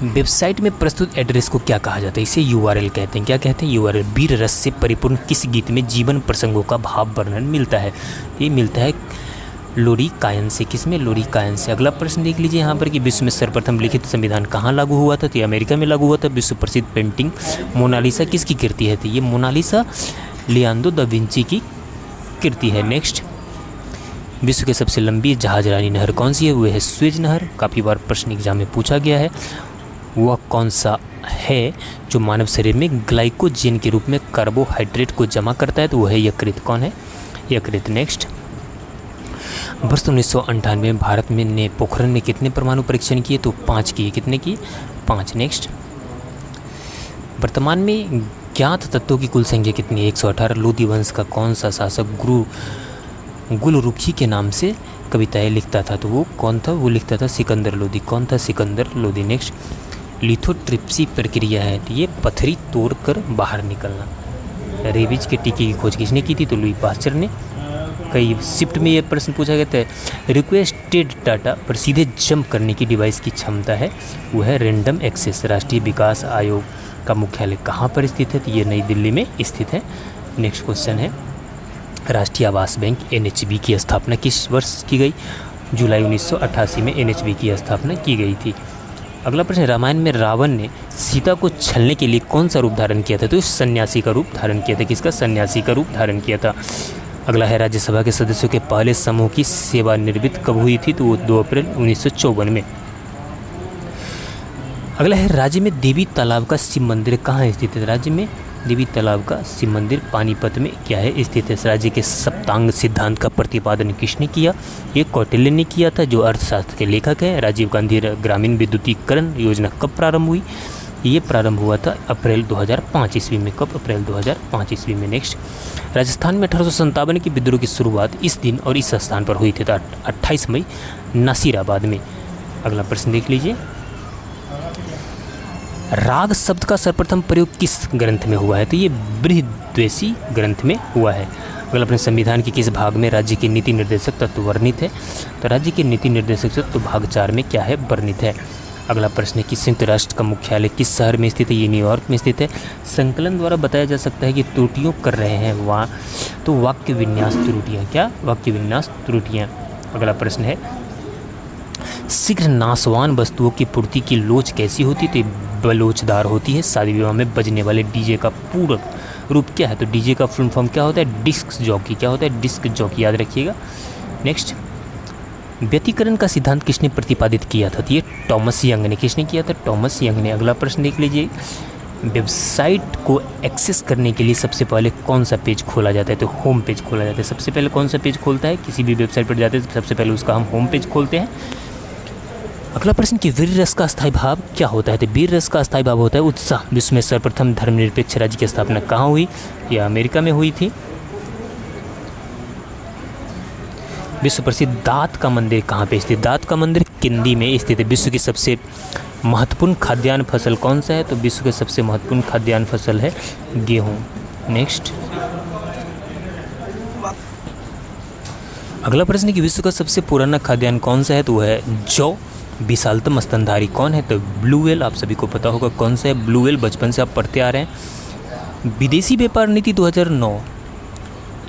A: वेबसाइट में प्रस्तुत एड्रेस को क्या कहा जाता है? इसे URL कहते हैं। क्या कहते हैं? URL। वीर रस से परिपूर्ण किस गीत में जीवन प्रसंगों का भाव वर्णन मिलता है? ये मिलता है लोरी कायन से। किसमें? लोरी कायन से। अगला प्रश्न देख लीजिए यहाँ पर कि विश्व में सर्वप्रथम लिखित संविधान कहाँ लागू हुआ था? तो ये अमेरिका में लागू हुआ था। विश्व प्रसिद्ध पेंटिंग मोनालिसा किसकी कृति है? तो ये मोनालिसा लियोनार्डो दा विंची की कृति है। नेक्स्ट, विश्व की सबसे लंबी जहाजरानी नहर कौन सी है? वो है स्वेज नहर। काफ़ी बार प्रश्न एग्जाम में पूछा गया है। वह कौन सा है जो मानव शरीर में ग्लाइकोजन के रूप में कार्बोहाइड्रेट को जमा करता है? तो वह है यकृत। कौन है? यकृत। नेक्स्ट, वर्ष 1998 में भारत में ने पोखरण में कितने परमाणु परीक्षण किए? तो 5 किए। कितने किए? 5। नेक्स्ट, वर्तमान में ज्ञात तत्वों की कुल संख्या कितनी है? 118। लोदी वंश का कौन सा शासक गुलरुखी के नाम से कविताएं लिखता था? तो वो कौन था? वो लिखता था सिकंदर लोदी। कौन था? सिकंदर लोदी। नेक्स्ट, लिथोट्रिप्सी प्रक्रिया है, तो ये पथरी तोड़कर बाहर निकलना। रेबीज के टीके की खोज किसने की थी? तो लुई पास्चर ने। कई शिफ्ट में ये प्रश्न पूछा गया था। रिक्वेस्टेड डाटा पर सीधे जंप करने की डिवाइस की क्षमता है, वो है रैंडम एक्सेस। राष्ट्रीय विकास आयोग का मुख्यालय कहाँ पर स्थित है? तो ये नई दिल्ली में स्थित है। नेक्स्ट क्वेश्चन है, राष्ट्रीय आवास बैंक NHB की स्थापना किस वर्ष की गई? जुलाई 1988 में NHB की स्थापना की गई थी। अगला प्रश्न, रामायण में रावण ने सीता को छलने के लिए कौन सा रूप धारण किया था? तो सन्यासी का रूप धारण किया था। किसका? सन्यासी का रूप धारण किया था। अगला है, राज्यसभा के सदस्यों के पहले समूह की सेवानिवृत्ति कब हुई थी? तो वो 2 अप्रैल 1954 में। अगला है, राज्य में देवी तालाब का शिव मंदिर कहाँ स्थित है? राज्य में देवी तालाब का शिव मंदिर पानीपत में क्या है? स्थित है। राज्य के सप्तांग सिद्धांत का प्रतिपादन किसने किया? ये कौटिल्य ने किया था, जो अर्थशास्त्र के लेखक हैं। राजीव गांधी ग्रामीण विद्युतीकरण योजना कब प्रारंभ हुई? ये प्रारंभ हुआ था अप्रैल 2005 ईस्वी में। कब? अप्रैल 2005 ईस्वी में। नेक्स्ट, राजस्थान में 1857 के विद्रोह की शुरुआत इस दिन और इस स्थान पर हुई थी, 28 मई नासिराबाद में। अगला प्रश्न देख लीजिए, राग शब्द का सर्वप्रथम प्रयोग किस ग्रंथ में हुआ है? तो ये बृहद्वेशी ग्रंथ में हुआ है। अगला प्रश्न, संविधान के किस भाग में राज्य के नीति निर्देशक तत्व वर्णित है? तो राज्य के नीति निर्देशक तत्व भाग 4 में क्या है? वर्णित है। अगला प्रश्न है कि संयुक्त राष्ट्र का मुख्यालय किस शहर में स्थित है? ये न्यूयॉर्क में स्थित है। संकलन द्वारा बताया जा सकता है कि त्रुटियों कर रहे हैं वहाँ, तो वाक्य विन्यास त्रुटियाँ। क्या? वाक्य विन्यास त्रुटियाँ। अगला प्रश्न है, शीघ्र नाशवान वस्तुओं की पूर्ति की लोच कैसी होती? तो बलोचदार होती है। शादी विवाह में बजने वाले डीजे का पूर्ण रूप क्या है? तो डीजे का फुल फॉर्म क्या होता है? Disc jockey. क्या होता है? डिस्क जॉकी, याद रखिएगा। नेक्स्ट, व्यतिकरण का सिद्धांत किसने प्रतिपादित किया था? तो ये टॉमस यंग ने। किसने किया था? टॉमस यंग ने। अगला प्रश्न देख लीजिए, वेबसाइट को एक्सेस करने के लिए सबसे पहले कौन सा पेज खोला जाता है? तो होम पेज खोला जाता है। सबसे पहले कौन सा पेज खोलता है? किसी भी वेबसाइट पर जाते हैं तो सबसे पहले उसका हम होम पेज खोलते हैं। अगला प्रश्न कि वीर रस का अस्थायी भाव क्या होता है? तो वीर रस का अस्थायी भाव होता है उत्साह। विश्व में सर्वप्रथम धर्मनिरपेक्ष राज्य की स्थापना कहाँ हुई? यह अमेरिका में हुई थी। विश्व प्रसिद्ध दांत का मंदिर कहाँ पे स्थित? दांत का मंदिर किंदी में स्थित है। विश्व की सबसे महत्वपूर्ण खाद्यान्न फसल कौन सा है? तो विश्व की सबसे महत्वपूर्ण खाद्यान्न फसल है गेहूँ। नेक्स्ट, अगला प्रश्न है कि विश्व का सबसे पुराना खाद्यान्न कौन सा है? तो वह है जौ। विशालतम स्तनधारी कौन है? तो ब्लू व्हेल। आप सभी को पता होगा कौन सा है ब्लू व्हेल, बचपन से आप पढ़ते आ रहे हैं। विदेशी व्यापार नीति 2009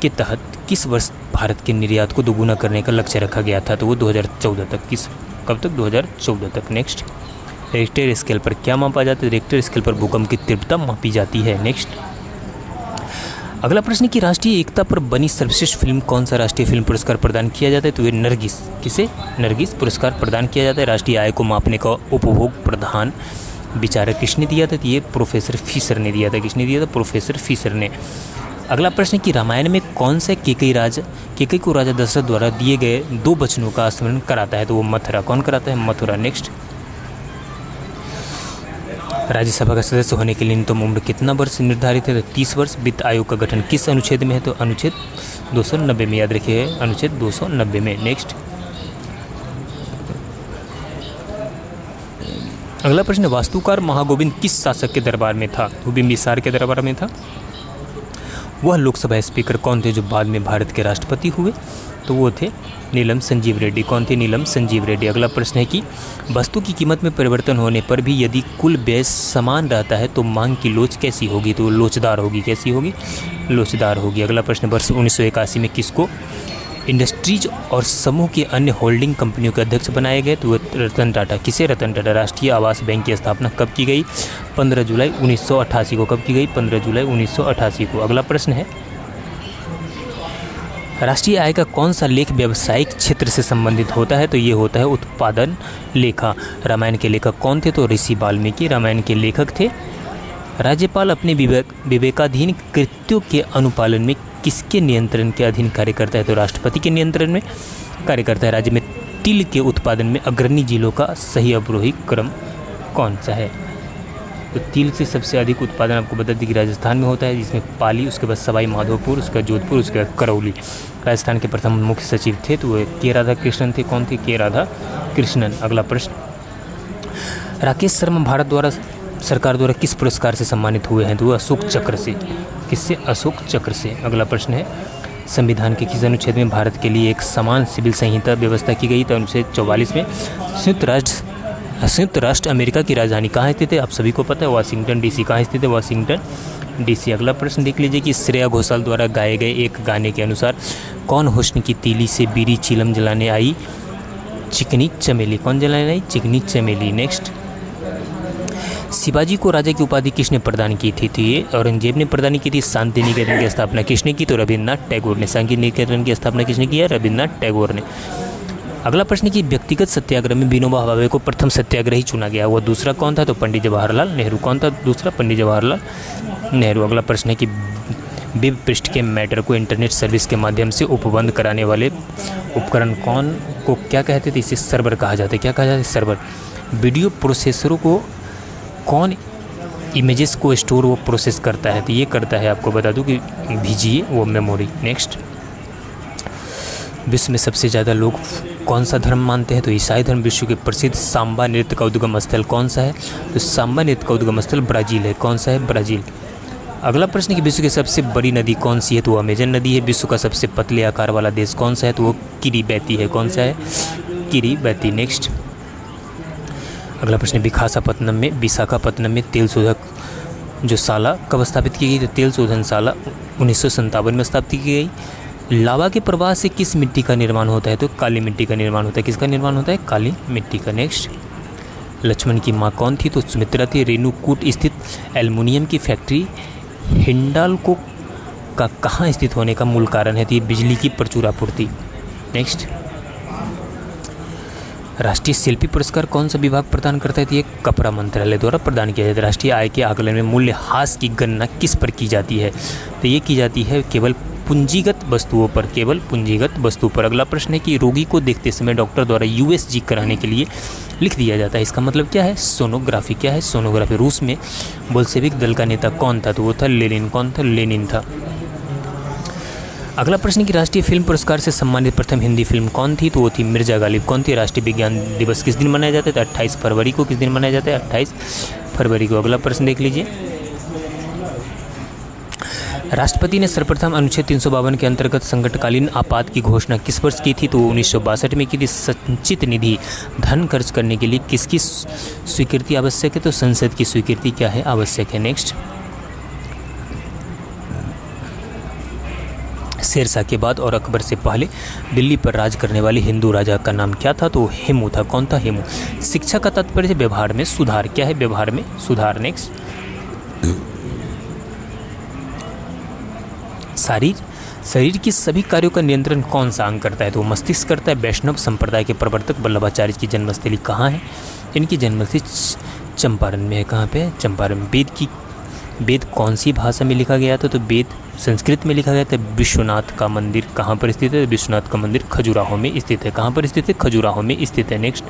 A: के तहत किस वर्ष भारत के निर्यात को दोगुना करने का लक्ष्य रखा गया था? तो वो 2014 तक। कब तक? 2014 तक। नेक्स्ट, रिक्टर स्केल पर क्या मापा जाता है? रिक्टर स्केल पर भूकंप की तीव्रता मापी जाती है। नेक्स्ट, अगला प्रश्न कि राष्ट्रीय एकता पर बनी सर्वश्रेष्ठ फिल्म कौन सा राष्ट्रीय फिल्म पुरस्कार प्रदान किया जाता है? तो ये नरगिस। किसे? नरगिस पुरस्कार प्रदान किया जाता है। राष्ट्रीय आय को मापने का उपभोग प्रधान विचारक किसने दिया था? तो ये प्रोफेसर फिशर ने दिया था। किसने दिया था? प्रोफेसर फिशर ने। अगला प्रश्न कि रामायण में कौन सा केकई को राजा दशरथ द्वारा दिए गए 2 वचनों का स्मरण कराता है? तो वो मथुरा। कौन कराता है? मथुरा। नेक्स्ट, राज्यसभा का सदस्य होने के लिए न्यूनतम उम्र कितना वर्ष निर्धारित है? तो 30 वर्ष। वित्त आयोग का गठन किस अनुच्छेद में है? तो अनुच्छेद 290 में। याद रखिए, अनुच्छेद 290 में। नेक्स्ट, अगला प्रश्न, वास्तुकार महागोविंद किस शासक के दरबार में था? तो बिंबिसार के दरबार में था। वह लोकसभा स्पीकर कौन थे जो बाद में भारत के राष्ट्रपति हुए? तो वो थे नीलम संजीव रेड्डी। कौन थे? नीलम संजीव रेड्डी। अगला प्रश्न है कि वस्तु की कीमत में परिवर्तन होने पर भी यदि कुल व्यय समान रहता है तो मांग की लोच कैसी होगी? तो लोचदार होगी। कैसी होगी? लोचदार होगी। अगला प्रश्न, वर्ष 1981 में किसको इंडस्ट्रीज और समूह की अन्य होल्डिंग कंपनियों के अध्यक्ष बनाए गए? तो रतन टाटा। किसे? रतन टाटा। राष्ट्रीय आवास बैंक की स्थापना कब की गई? 15 जुलाई 1988 को। कब की गई? 15 जुलाई 1988 को। अगला प्रश्न है, राष्ट्रीय आय का कौन सा लेख व्यावसायिक क्षेत्र से संबंधित होता है? तो ये होता है उत्पादन लेखा। रामायण के लेखक कौन थे? तो ऋषि वाल्मीकि रामायण के लेखक थे। राज्यपाल अपने विवेकाधीन कृत्यों के अनुपालन में किसके नियंत्रण के अधीन कार्य करता है? तो राष्ट्रपति के नियंत्रण में कार्य करता है। राज्य में तिल के उत्पादन में अग्रणी जिलों का सही अवरोही क्रम कौन सा है? तो तिल से सबसे अधिक उत्पादन आपको बता दें कि राजस्थान में होता है, जिसमें पाली, उसके बाद सवाई माधोपुर, उसके बाद जोधपुर, उसके बाद करौली। राजस्थान के प्रथम मुख्य सचिव थे तो वो के राधा कृष्णन थे। कौन थे? के राधा कृष्णन। अगला प्रश्न, राकेश शर्मा भारत द्वारा सरकार द्वारा किस पुरस्कार से सम्मानित हुए हैं? तो वो अशोक चक्र से। किससे? अशोक चक्र से। अगला प्रश्न है, संविधान के किस अनुच्छेद में भारत के लिए एक समान सिविल संहिता व्यवस्था की गई? तो अनुच्छेद 44 में। संयुक्त राष्ट्र अमेरिका की राजधानी कहाँ स्थित है? आप सभी को पता है, वाशिंगटन डीसी। कहाँ स्थित है? Washington DC. अगला प्रश्न देख लीजिए कि श्रेया घोषाल द्वारा गाए गए एक गाने के अनुसार कौन हुस्न की तीली से बीड़ी चिलम जलाने आई? चिकनी चमेली। कौन जलाने आई? चिकनी चमेली। नेक्स्ट, शिवाजी को राजा की उपाधि किसने प्रदान की थी? तो ये औरंगजेब ने प्रदान की थी। शांति निकेतन की स्थापना किसने की? तो रविन्द्रनाथ टैगोर ने। शांति निकेतन की स्थापना किसने की है? रविन्द्रनाथ टैगोर ने। अगला प्रश्न कि व्यक्तिगत सत्याग्रह में विनोबा भावे को प्रथम सत्याग्रही चुना गया, वह दूसरा कौन था? तो पंडित जवाहरलाल नेहरू। कौन था दूसरा? पंडित जवाहरलाल नेहरू। अगला प्रश्न है कि वेब पृष्ठ के मैटर को इंटरनेट सर्विस के माध्यम से उपबंध कराने वाले उपकरण कौन को क्या कहते थे? इसे सर्वर कहा जाता है। क्या कहा जाता है? सर्वर। वीडियो प्रोसेसरों को कौन इमेजेस को स्टोर वो प्रोसेस करता है? तो ये करता है, आपको बता दूं कि VGA, वो मेमोरी। नेक्स्ट, विश्व में सबसे ज़्यादा लोग कौन सा धर्म मानते हैं? तो ईसाई धर्म। विश्व के प्रसिद्ध सांबा नृत्य का उद्गम स्थल कौन सा है? तो सांबा नृत्य का उद्गम स्थल ब्राज़ील है। कौन सा है? ब्राज़ील। अगला प्रश्न कि विश्व की सबसे बड़ी नदी कौन सी है, तो वो अमेजन नदी है। विश्व का सबसे पतले आकार वाला देश कौन सा है, तो वो किरिबैती है। कौन सा है, किरिबैती। नेक्स्ट अगला प्रश्न विशाखापत्तनम में तेल शोधक जो शाला कब स्थापित की गई, तो तेल शोधन शाला 1957 में स्थापित की गई। लावा के प्रवाह से किस मिट्टी का निर्माण होता है, तो काली मिट्टी का निर्माण होता है। किसका निर्माण होता है, काली मिट्टी का। नेक्स्ट लक्ष्मण की माँ कौन थी, तो सुमित्रा थी। रेणुकूट स्थित एल्युमिनियम की फैक्ट्री हिंडाल्को का कहाँ स्थित होने का मूल कारण है, तो ये बिजली की प्रचुर आपूर्ति। नेक्स्ट राष्ट्रीय शिल्पी पुरस्कार कौन सा विभाग प्रदान करता है, तो ये कपड़ा मंत्रालय द्वारा प्रदान किया जाता है। राष्ट्रीय आय के आकलन में मूल्यह्रास की गणना किस पर की जाती है, तो ये की जाती है केवल पूंजीगत वस्तुओं पर, केवल पूंजीगत वस्तु पर। अगला प्रश्न है कि रोगी को देखते समय डॉक्टर द्वारा यूएसजी कराने के लिए लिख दिया जाता है, इसका मतलब क्या है, सोनोग्राफी। क्या है, सोनोग्राफी। रूस में बोल्शेविक दल का नेता कौन था, तो वो था लेनिन। कौन था, लेनिन था। अगला प्रश्न कि राष्ट्रीय फिल्म पुरस्कार से सम्मानित प्रथम हिंदी फिल्म कौन थी, तो वो थी मिर्जा गालिब। कौन थी, राष्ट्रीय विज्ञान दिवस किस दिन मनाया जाता है, तो 28 फरवरी को। किस दिन मनाया जाता है, 28 फरवरी को। अगला प्रश्न देख लीजिए, राष्ट्रपति ने सर्वप्रथम अनुच्छेद 352 के अंतर्गत संकटकालीन आपात की घोषणा किस वर्ष की थी, तो 1962 में की थी। संचित निधि धन खर्च करने के लिए किसकी स्वीकृति आवश्यक है, तो संसद की स्वीकृति क्या है, आवश्यक है। नेक्स्ट शेरशाह के बाद और अकबर से पहले दिल्ली पर राज करने वाले हिंदू राजा का नाम क्या था, तो हेमू था। कौन था, हेमू। शिक्षा का तात्पर्य है व्यवहार में सुधार। क्या है, व्यवहार में सुधार। नेक्स्ट शरीर की सभी कार्यों का नियंत्रण कौन सा अंग करता है, तो मस्तिष्क करता है। वैष्णव संप्रदाय के प्रवर्तक वल्लभाचार्य की जन्मस्थली कहाँ है, इनकी जन्मस्थली चंपारण में है। कहाँ पे, चंपारण। वेद कौन सी भाषा में लिखा गया था, तो वेद संस्कृत में लिखा गया था। विश्वनाथ का मंदिर कहाँ पर स्थित है, विश्वनाथ का मंदिर खजुराहो में स्थित है। कहाँ पर स्थित है, खजुराहो में स्थित है। नेक्स्ट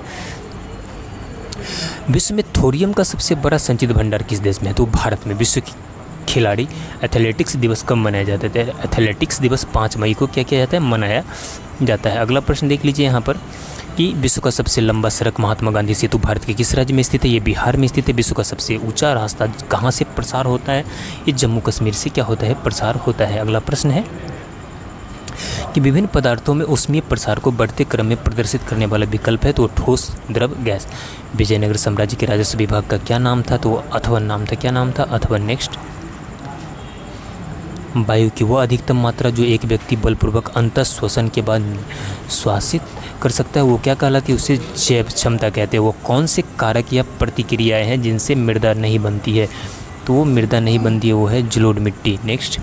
A: विश्व में थोरियम का सबसे बड़ा संचित भंडार किस देश में है, तो भारत में। विश्व की खिलाड़ी एथलेटिक्स दिवस कब मनाया जाता है, एथलेटिक्स दिवस 5 मई को क्या किया जाता है, मनाया जाता है। अगला प्रश्न देख लीजिए यहाँ पर कि विश्व का सबसे लंबा सड़क महात्मा गांधी सेतु भारत के किस राज्य में स्थित है, ये बिहार में स्थित है। विश्व का सबसे ऊंचा रास्ता कहाँ से प्रसार होता है, ये जम्मू कश्मीर से क्या होता है, प्रसार होता है। अगला प्रश्न है कि विभिन्न पदार्थों में ऊष्मीय प्रसार को बढ़ते क्रम में प्रदर्शित करने वाला विकल्प है, तो ठोस, द्रव, गैस। विजयनगर साम्राज्य के राजस्व विभाग का क्या नाम था, तो अथवन नाम था। क्या नाम था, अथवन। नेक्स्ट वायु की वह अधिकतम मात्रा जो एक व्यक्ति बलपूर्वक अंतः श्वसन के बाद श्वासित कर सकता है, वो क्या कहलाती है, उसे जैव क्षमता कहते हैं। वो कौन से कारक या प्रतिक्रियाएं हैं जिनसे मृदा नहीं बनती है, तो वो मृदा नहीं बनती है, वो है जलोढ़ मिट्टी। नेक्स्ट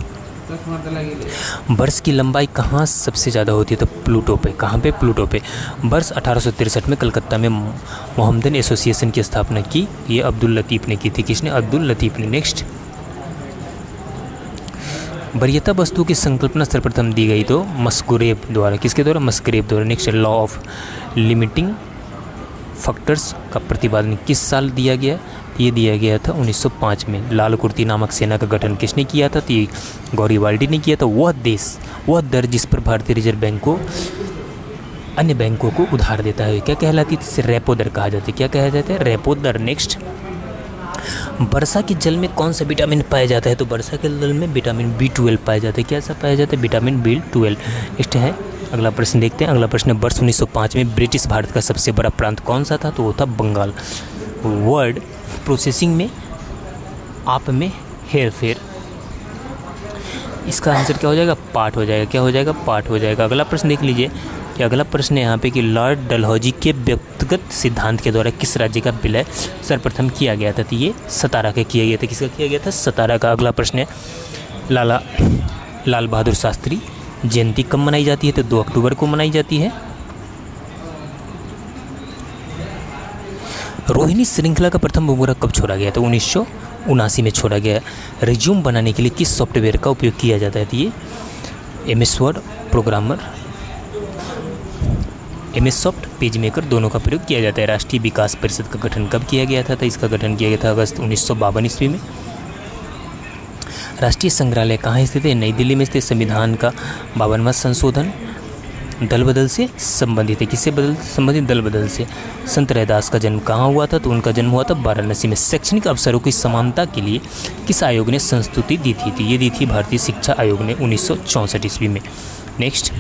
A: वर्ष की लंबाई कहाँ सबसे ज़्यादा होती है, तो प्लूटो पे। कहाँ पे, प्लूटो पे। वर्ष 1863 में कलकत्ता में मोहम्मदन एसोसिएशन की स्थापना की, ये अब्दुल लतीफ़ ने की थी। किसने, अब्दुल लतीफ़ ने। नेक्स्ट वरीयता वस्तु की संकल्पना सर्वप्रथम दी गई, तो मस्करेव द्वारा। किसके द्वारा, मस्करेव द्वारा। Next law of limiting factors का प्रतिपादन किस साल दिया गया, ये दिया गया था 1905 में। लाल कुर्ती नामक सेना का गठन किसने किया था, तो ये गौरीवाल्डी ने किया था। वह दर जिस पर भारतीय रिजर्व बैंक को अन्य बैंकों को उधार देता है क्या कहलाती है, इसे रेपो दर कहा जाता है। क्या कहा जाता है, रेपो दर। नेक्स्ट वर्षा के जल में कौन सा विटामिन पाया जाता है, तो वर्षा के जल में विटामिन B12 पाया जाता है। क्या सा पाया जाता है, विटामिन B12। नेक्स्ट है अगला प्रश्न देखते हैं। अगला प्रश्न वर्ष 1905 में ब्रिटिश भारत का सबसे बड़ा प्रांत कौन सा था, तो वो था बंगाल। वर्ड प्रोसेसिंग में आप में हेर फेर, इसका आंसर क्या हो जाएगा, पार्ट हो जाएगा। क्या हो जाएगा, पार्ट हो जाएगा। अगला प्रश्न देख लीजिए कि अगला प्रश्न है यहाँ पे कि लॉर्ड डलहौजी के व्यक्तिगत सिद्धांत के द्वारा किस राज्य का विलय सर्वप्रथम किया गया था, तो ये सतारा का किया गया था। किसका किया गया था, सतारा का। अगला प्रश्न है लाल बहादुर शास्त्री जयंती कब मनाई जाती है, तो 2 अक्टूबर को मनाई जाती है। रोहिणी श्रृंखला का प्रथम उपग्रह कब छोड़ा गया, तो 1979 में छोड़ा गया। रिज्यूम बनाने के लिए किस सॉफ्टवेयर का उपयोग किया जाता है, तो ये MS word programmer, MS soft, page maker दोनों का प्रयोग किया जाता है। राष्ट्रीय विकास परिषद का गठन कब किया गया था, तो इसका गठन किया गया था अगस्त 1952 ईस्वी में। राष्ट्रीय संग्रहालय कहाँ स्थित है, नई दिल्ली में स्थित। संविधान का 52वां संशोधन दल बदल से संबंधित है। किससे बदल संबंधित? दल बदल से। संत रैदास का जन्म कहाँ हुआ था? तो उनका जन्म हुआ था वाराणसी में। शैक्षणिक अवसरों की समानता के लिए किस आयोग ने संस्तुति दी थी? तो ये दी थी भारतीय शिक्षा आयोग ने 1964 ईस्वी में। नेक्स्ट,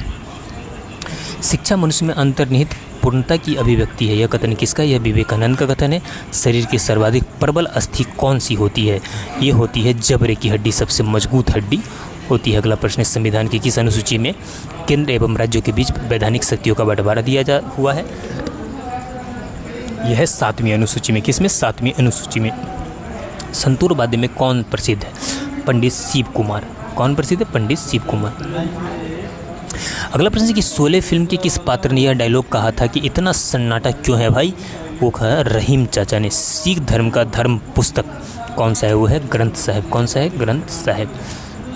A: शिक्षा मनुष्य में अंतर्निहित पूर्णता की अभिव्यक्ति है। यह कथन किसका? यह विवेकानंद का कथन है। शरीर की सर्वाधिक प्रबल अस्थि कौन सी होती है? ये होती है जबड़े की हड्डी, सबसे मजबूत हड्डी होती है। अगला प्रश्न है, संविधान की किस अनुसूची में केंद्र एवं राज्यों के बीच वैधानिक शक्तियों का बंटवारा दिया हुआ है? यह है 7वीं अनुसूची में। किस में? 7वीं अनुसूची में। संतूर वाद्य में कौन प्रसिद्ध है? पंडित शिव कुमार। कौन प्रसिद्ध है? पंडित शिव कुमार। अगला प्रश्न है कि शोले फिल्म के किस पात्र ने यह डायलॉग कहा था कि इतना सन्नाटा क्यों है भाई? वो कहा रहीम चाचा ने। सिख धर्म का धर्म पुस्तक कौन सा है? वो है ग्रंथ साहिब। कौन सा है? ग्रंथ साहिब।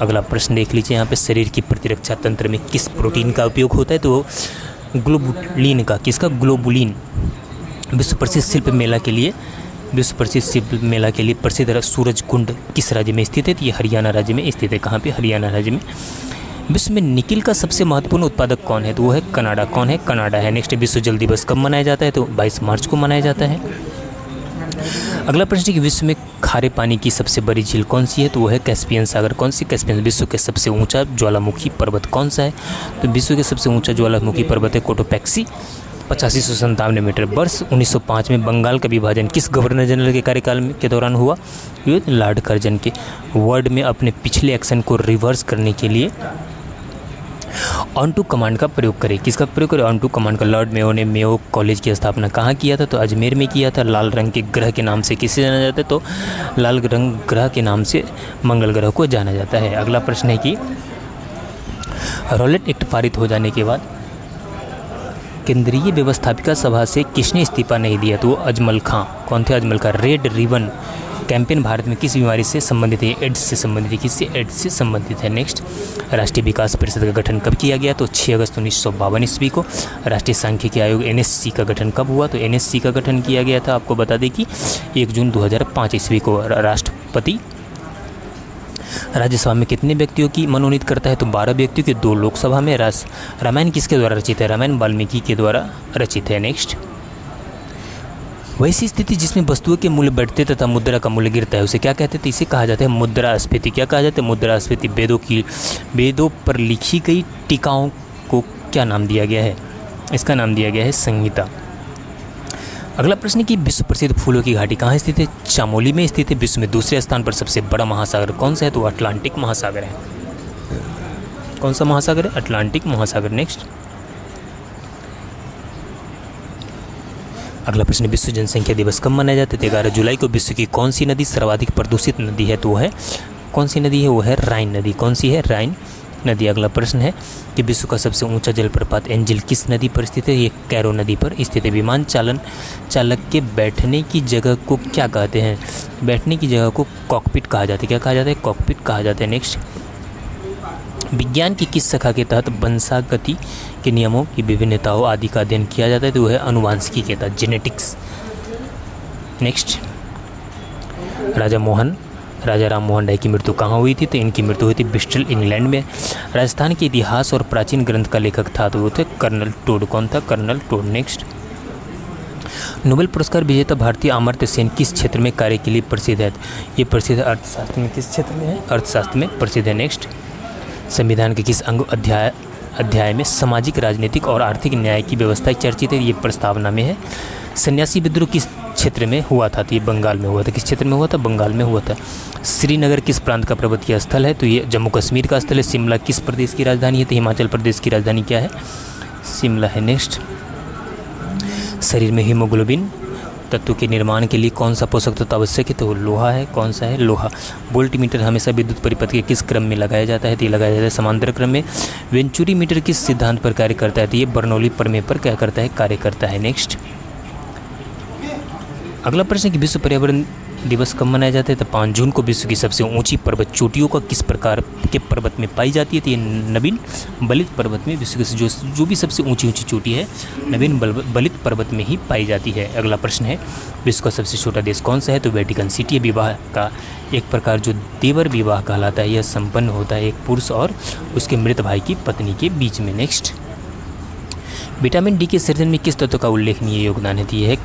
A: अगला प्रश्न देख लीजिए यहाँ पे, शरीर की प्रतिरक्षा तंत्र में किस प्रोटीन का उपयोग होता है? तो ग्लोबुलिन का। किसका? ग्लोबुलिन। विश्व प्रसिद्ध शिल्प मेला के लिए प्रसिद्ध सूरज कुंड किस राज्य में स्थित है? तो ये हरियाणा राज्य में स्थित है। कहाँ पे? हरियाणा राज्य में। विश्व में निकिल का सबसे महत्वपूर्ण उत्पादक कौन है? तो वो है कनाडा। कौन है? कनाडा है। नेक्स्ट, विश्व जल दिवस कब मनाया जाता है? तो 22 मार्च को मनाया जाता है। अगला प्रश्न है कि विश्व में खारे पानी की सबसे बड़ी झील कौन सी है? तो वो है कैस्पियन सागर। कौन सी? कैस्पियन। विश्व के सबसे ऊंचा ज्वालामुखी पर्वत कौन सा है? तो विश्व के सबसे ऊंचा ज्वालामुखी पर्वत है कोटोपैक्सी, 8597 मीटर। वर्ष 1905 में बंगाल का विभाजन किस गवर्नर जनरल के कार्यकाल के दौरान हुआ? ये लॉर्ड कर्जन के। वर्ड में अपने पिछले एक्शन को रिवर्स करने के लिए ऑन टू कमांड का प्रयोग करें। किसका प्रयोग करें? ऑन टू कमांड का। लॉर्ड मेयो ने मेयो कॉलेज की स्थापना कहाँ किया था? तो अजमेर में किया था। लाल रंग के ग्रह के नाम से किसे जाना जाता है? तो लाल रंग ग्रह के नाम से मंगल ग्रह को जाना जाता है। अगला प्रश्न है कि रॉलेट एक्ट पारित हो जाने के बाद केंद्रीय व्यवस्थापिका सभा से किसने इस्तीफा नहीं दिया? तो वो अजमल खां। कौन थे? अजमल खां। रेड रिबन कैंपेन भारत में किस बीमारी से संबंधित है? एड्स से संबंधित है। किससे? एड्स से संबंधित है। नेक्स्ट, राष्ट्रीय विकास परिषद का गठन कब किया गया? तो 6 अगस्त 1952 ईस्वी को। राष्ट्रीय सांख्यिकी आयोग NSC का गठन कब हुआ? तो NSC का गठन किया गया था, आपको बता दें कि 1 जून 2005 ईस्वी को। राष्ट्रपति राज्यसभा में कितने व्यक्तियों की मनोनीत करता है? तो 12 व्यक्तियों के। 2 लोकसभा में। रामायण किसके द्वारा रचित है? रामायण वाल्मीकि के द्वारा रचित है। नेक्स्ट, वैसी स्थिति जिसमें वस्तुओं के मूल्य बढ़ते तथा मुद्रा का मूल्य गिरता है उसे क्या कहते हैं? इसे कहा जाता है मुद्रास्फीति। क्या कहा जाता है? मुद्रास्फीति। वेदों पर लिखी गई टीकाओं को क्या नाम दिया गया है? इसका नाम दिया गया है संहिता। अगला प्रश्न है कि विश्व प्रसिद्ध फूलों की घाटी कहाँ स्थित है? चामोली में स्थित है। विश्व में दूसरे स्थान पर सबसे बड़ा महासागर कौन सा है? तो अटलांटिक महासागर है। कौन सा महासागर है? अटलांटिक महासागर। नेक्स्ट, अगला प्रश्न, विश्व जनसंख्या दिवस कब मनाया जाता है? 11 जुलाई को। विश्व की कौन सी नदी सर्वाधिक प्रदूषित नदी है? तो वो है, कौन सी नदी है? वो है राइन नदी। कौन सी है? राइन नदी। अगला प्रश्न है कि विश्व का सबसे ऊंचा जलप्रपात एंजिल किस नदी पर स्थित है? ये कैरो नदी पर स्थित है। विमान चालक के बैठने की जगह को क्या कहते हैं? बैठने की जगह को कॉकपिट कहा जाता है। क्या कहा जाता है? कॉकपिट कहा जाता है। नेक्स्ट, विज्ञान की किस शाखा के तहत वंशागति के नियमों की विभिन्नताओं आदि का अध्ययन किया जाता है? तो वह है अनुवांशिकी के तहत, जेनेटिक्स। नेक्स्ट, राजा राम मोहन राय की मृत्यु कहाँ हुई थी? तो इनकी मृत्यु हुई थी ब्रिस्टल, इंग्लैंड में। राजस्थान के इतिहास और प्राचीन ग्रंथ का लेखक था तो वो थे कर्नल टोड। कौन था? Colonel toad. नेक्स्ट, नोबेल पुरस्कार विजेता भारतीय अमर्त्य सेन किस क्षेत्र में कार्य के लिए प्रसिद्ध है? ये प्रसिद्ध अर्थशास्त्र में। किस क्षेत्र में है? अर्थशास्त्र में प्रसिद्ध है। नेक्स्ट, संविधान के किस अंग अध्याय में सामाजिक, राजनीतिक और आर्थिक न्याय की व्यवस्था चर्चित है? ये प्रस्तावना में है। सन्यासी विद्रोह किस क्षेत्र में हुआ था? तो ये बंगाल में हुआ था। किस क्षेत्र में हुआ था? बंगाल में हुआ था। श्रीनगर किस प्रांत का पर्वतीय स्थल है? तो ये जम्मू कश्मीर का स्थल है। शिमला किस प्रदेश की राजधानी है? तो हिमाचल प्रदेश की राजधानी क्या है? शिमला है। नेक्स्ट, शरीर में हीमोग्लोबिन तत्व के निर्माण के लिए कौन सा पोषक तत्व आवश्यक है? तो लोहा है। कौन सा है? लोहा। वोल्टमीटर हमेशा विद्युत परिपथ के किस क्रम में लगाया जाता है? तो ये लगाया जाता है समांतर क्रम में। वेंचुरी मीटर किस सिद्धांत पर कार्य करता है? तो ये बर्नौली प्रमेय पर क्या करता है? कार्य करता है। नेक्स्ट, अगला प्रश्न कि विश्व पर्यावरण दिवस कब मनाया जाता है? तो 5 जून को। विश्व की सबसे ऊंची पर्वत चोटियों का किस प्रकार के पर्वत में पाई जाती है? तो ये नवीन बलित पर्वत में। विश्व की जो भी सबसे ऊंची चोटी है नवीन बलित पर्वत में ही पाई जाती है। अगला प्रश्न है विश्व का सबसे छोटा देश कौन सा है? तो वेटिकन सिटी। विवाह का एक प्रकार जो देवर विवाह कहलाता है यह संपन्न होता है एक पुरुष और उसके मृत भाई की पत्नी के बीच में। नेक्स्ट, विटामिन डी के सृजन में किस तत्व का उल्लेखनीय योगदान है? तो ये है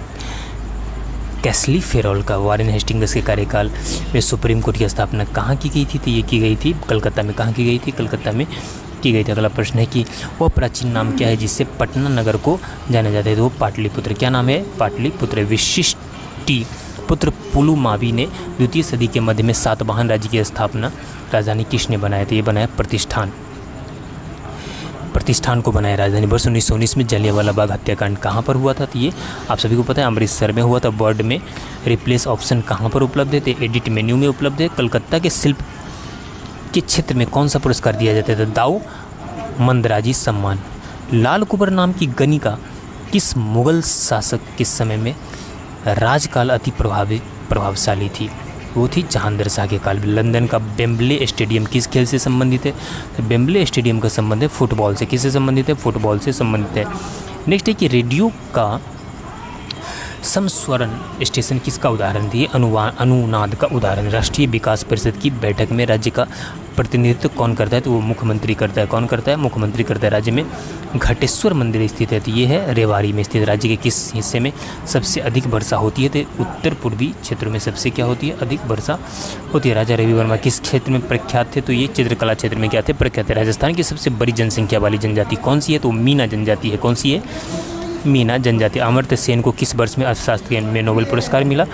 A: कैल्सिफेरॉल का। वॉरेन हेस्टिंग्स के कार्यकाल में सुप्रीम कोर्ट की स्थापना कहाँ की गई थी? तो ये की गई थी कलकत्ता में। कहाँ की गई थी? कलकत्ता में की गई थी। अगला प्रश्न है कि वह प्राचीन नाम क्या है जिससे पटना नगर को जाना जाता है? तो वो पाटलिपुत्र। क्या नाम है? पाटलिपुत्र। विशिष्टि पुत्र पुलुमावी ने द्वितीय सदी के मध्य में सातवाहन राज्य की स्थापना राजधानी किसने बनाया? तो ये बनाया प्रतिष्ठान। प्रतिष्ठान को बनाया राजधानी। वर्ष 1919 में जलियांवाला बाग हत्याकांड कहाँ पर हुआ था? तो ये आप सभी को पता है, अमृतसर में हुआ था। वर्ड में रिप्लेस ऑप्शन कहाँ पर उपलब्ध है? तो एडिट मेन्यू में उपलब्ध है। कलकत्ता के शिल्प के क्षेत्र में कौन सा पुरस्कार दिया जाता है? तो दाऊ मंदराजी सम्मान। लाल कुबर नाम की गणिका किस मुगल शासक के समय में राजकाल अति प्रभावशाली थी? वो थी जहांगीर शाह के काल में। लंदन का वेम्बले स्टेडियम किस खेल से संबंधित है? तो वेम्बले स्टेडियम का संबंध है फुटबॉल से। किससे संबंधित है? फुटबॉल से संबंधित है। नेक्स्ट है कि रेडियो का समस्वरण स्टेशन किसका उदाहरण दिए? अनुनाद का उदाहरण। राष्ट्रीय विकास परिषद की बैठक में राज्य का प्रतिनिधित्व कौन करता है? तो वो मुख्यमंत्री करता है। कौन करता है? मुख्यमंत्री करता है। राज्य में घटेश्वर मंदिर स्थित है, तो ये है रेवाड़ी में स्थित। राज्य के किस हिस्से में सबसे अधिक वर्षा होती है? तो उत्तर पूर्वी क्षेत्रों में सबसे क्या होती है? अधिक वर्षा होती है। राजा रवि वर्मा किस क्षेत्र में प्रख्यात थे? तो ये चित्रकला क्षेत्र में क्या थे? प्रख्यात है। राजस्थान की सबसे बड़ी जनसंख्या वाली जनजाति कौन सी है? तो मीना जनजाति है। कौन सी है? मीना जनजाति। अमर्त्य सेन को किस वर्ष में अर्थशास्त्र में नोबेल पुरस्कार मिला?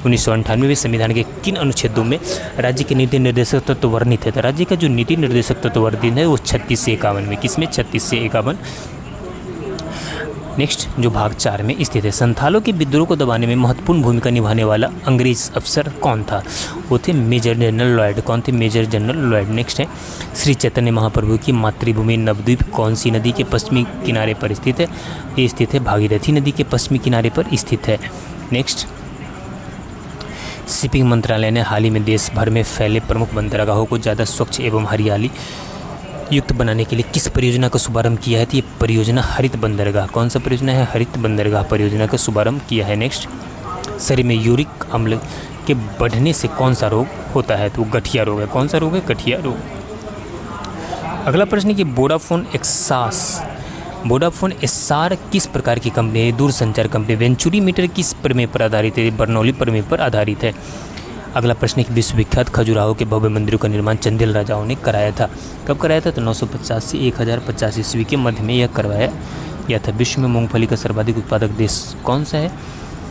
A: 1998 में। संविधान के किन अनुच्छेदों में राज्य के नीति निर्देशक तत्व वर्णित है? तो राज्य का जो नीति निर्देशक तत्व वर्णित है वो 36 से 51 में। किसमें? 36 से 51। नेक्स्ट जो भाग 4 में स्थित है। संथालों के विद्रोह को दबाने में महत्वपूर्ण भूमिका निभाने वाला अंग्रेज अफसर कौन था? वो थे मेजर जनरल लॉयड। कौन थे? Major general Lloyd. नेक्स्ट है श्री चैतन्य महाप्रभु की मातृभूमि नवद्वीप कौन सी नदी के पश्चिमी किनारे पर स्थित है? ये स्थित है भागीरथी नदी के पश्चिमी किनारे पर स्थित है। नेक्स्ट शिपिंग मंत्रालय ने हाल ही में देश भर में फैले प्रमुख बंदरगाहों को ज़्यादा स्वच्छ एवं हरियाली युक्त बनाने के लिए किस परियोजना का शुभारंभ किया है? तो ये परियोजना हरित बंदरगाह। कौन सा परियोजना है? हरित बंदरगाह परियोजना का शुभारंभ किया है। नेक्स्ट शरीर में यूरिक अम्ल के बढ़ने से कौन सा रोग होता है? तो गठिया रोग है। कौन सा रोग है? गठिया रोग। अगला प्रश्न है कि वोडाफोन एस्सार किस प्रकार की कंपनी है? दूरसंचार कंपनी। वेंचुरी मीटर किस प्रमेय पर आधारित है? बर्नौली प्रमेय पर आधारित है। अगला प्रश्न है कि विश्वविख्यात खजुराहो के भव्य मंदिरों का निर्माण चंदेल राजाओं ने कराया था। कब कराया था? तो 950 से 1050 ईस्वी के मध्य में यह करवाया गया था। विश्व में मूंगफली का सर्वाधिक उत्पादक देश कौन सा है?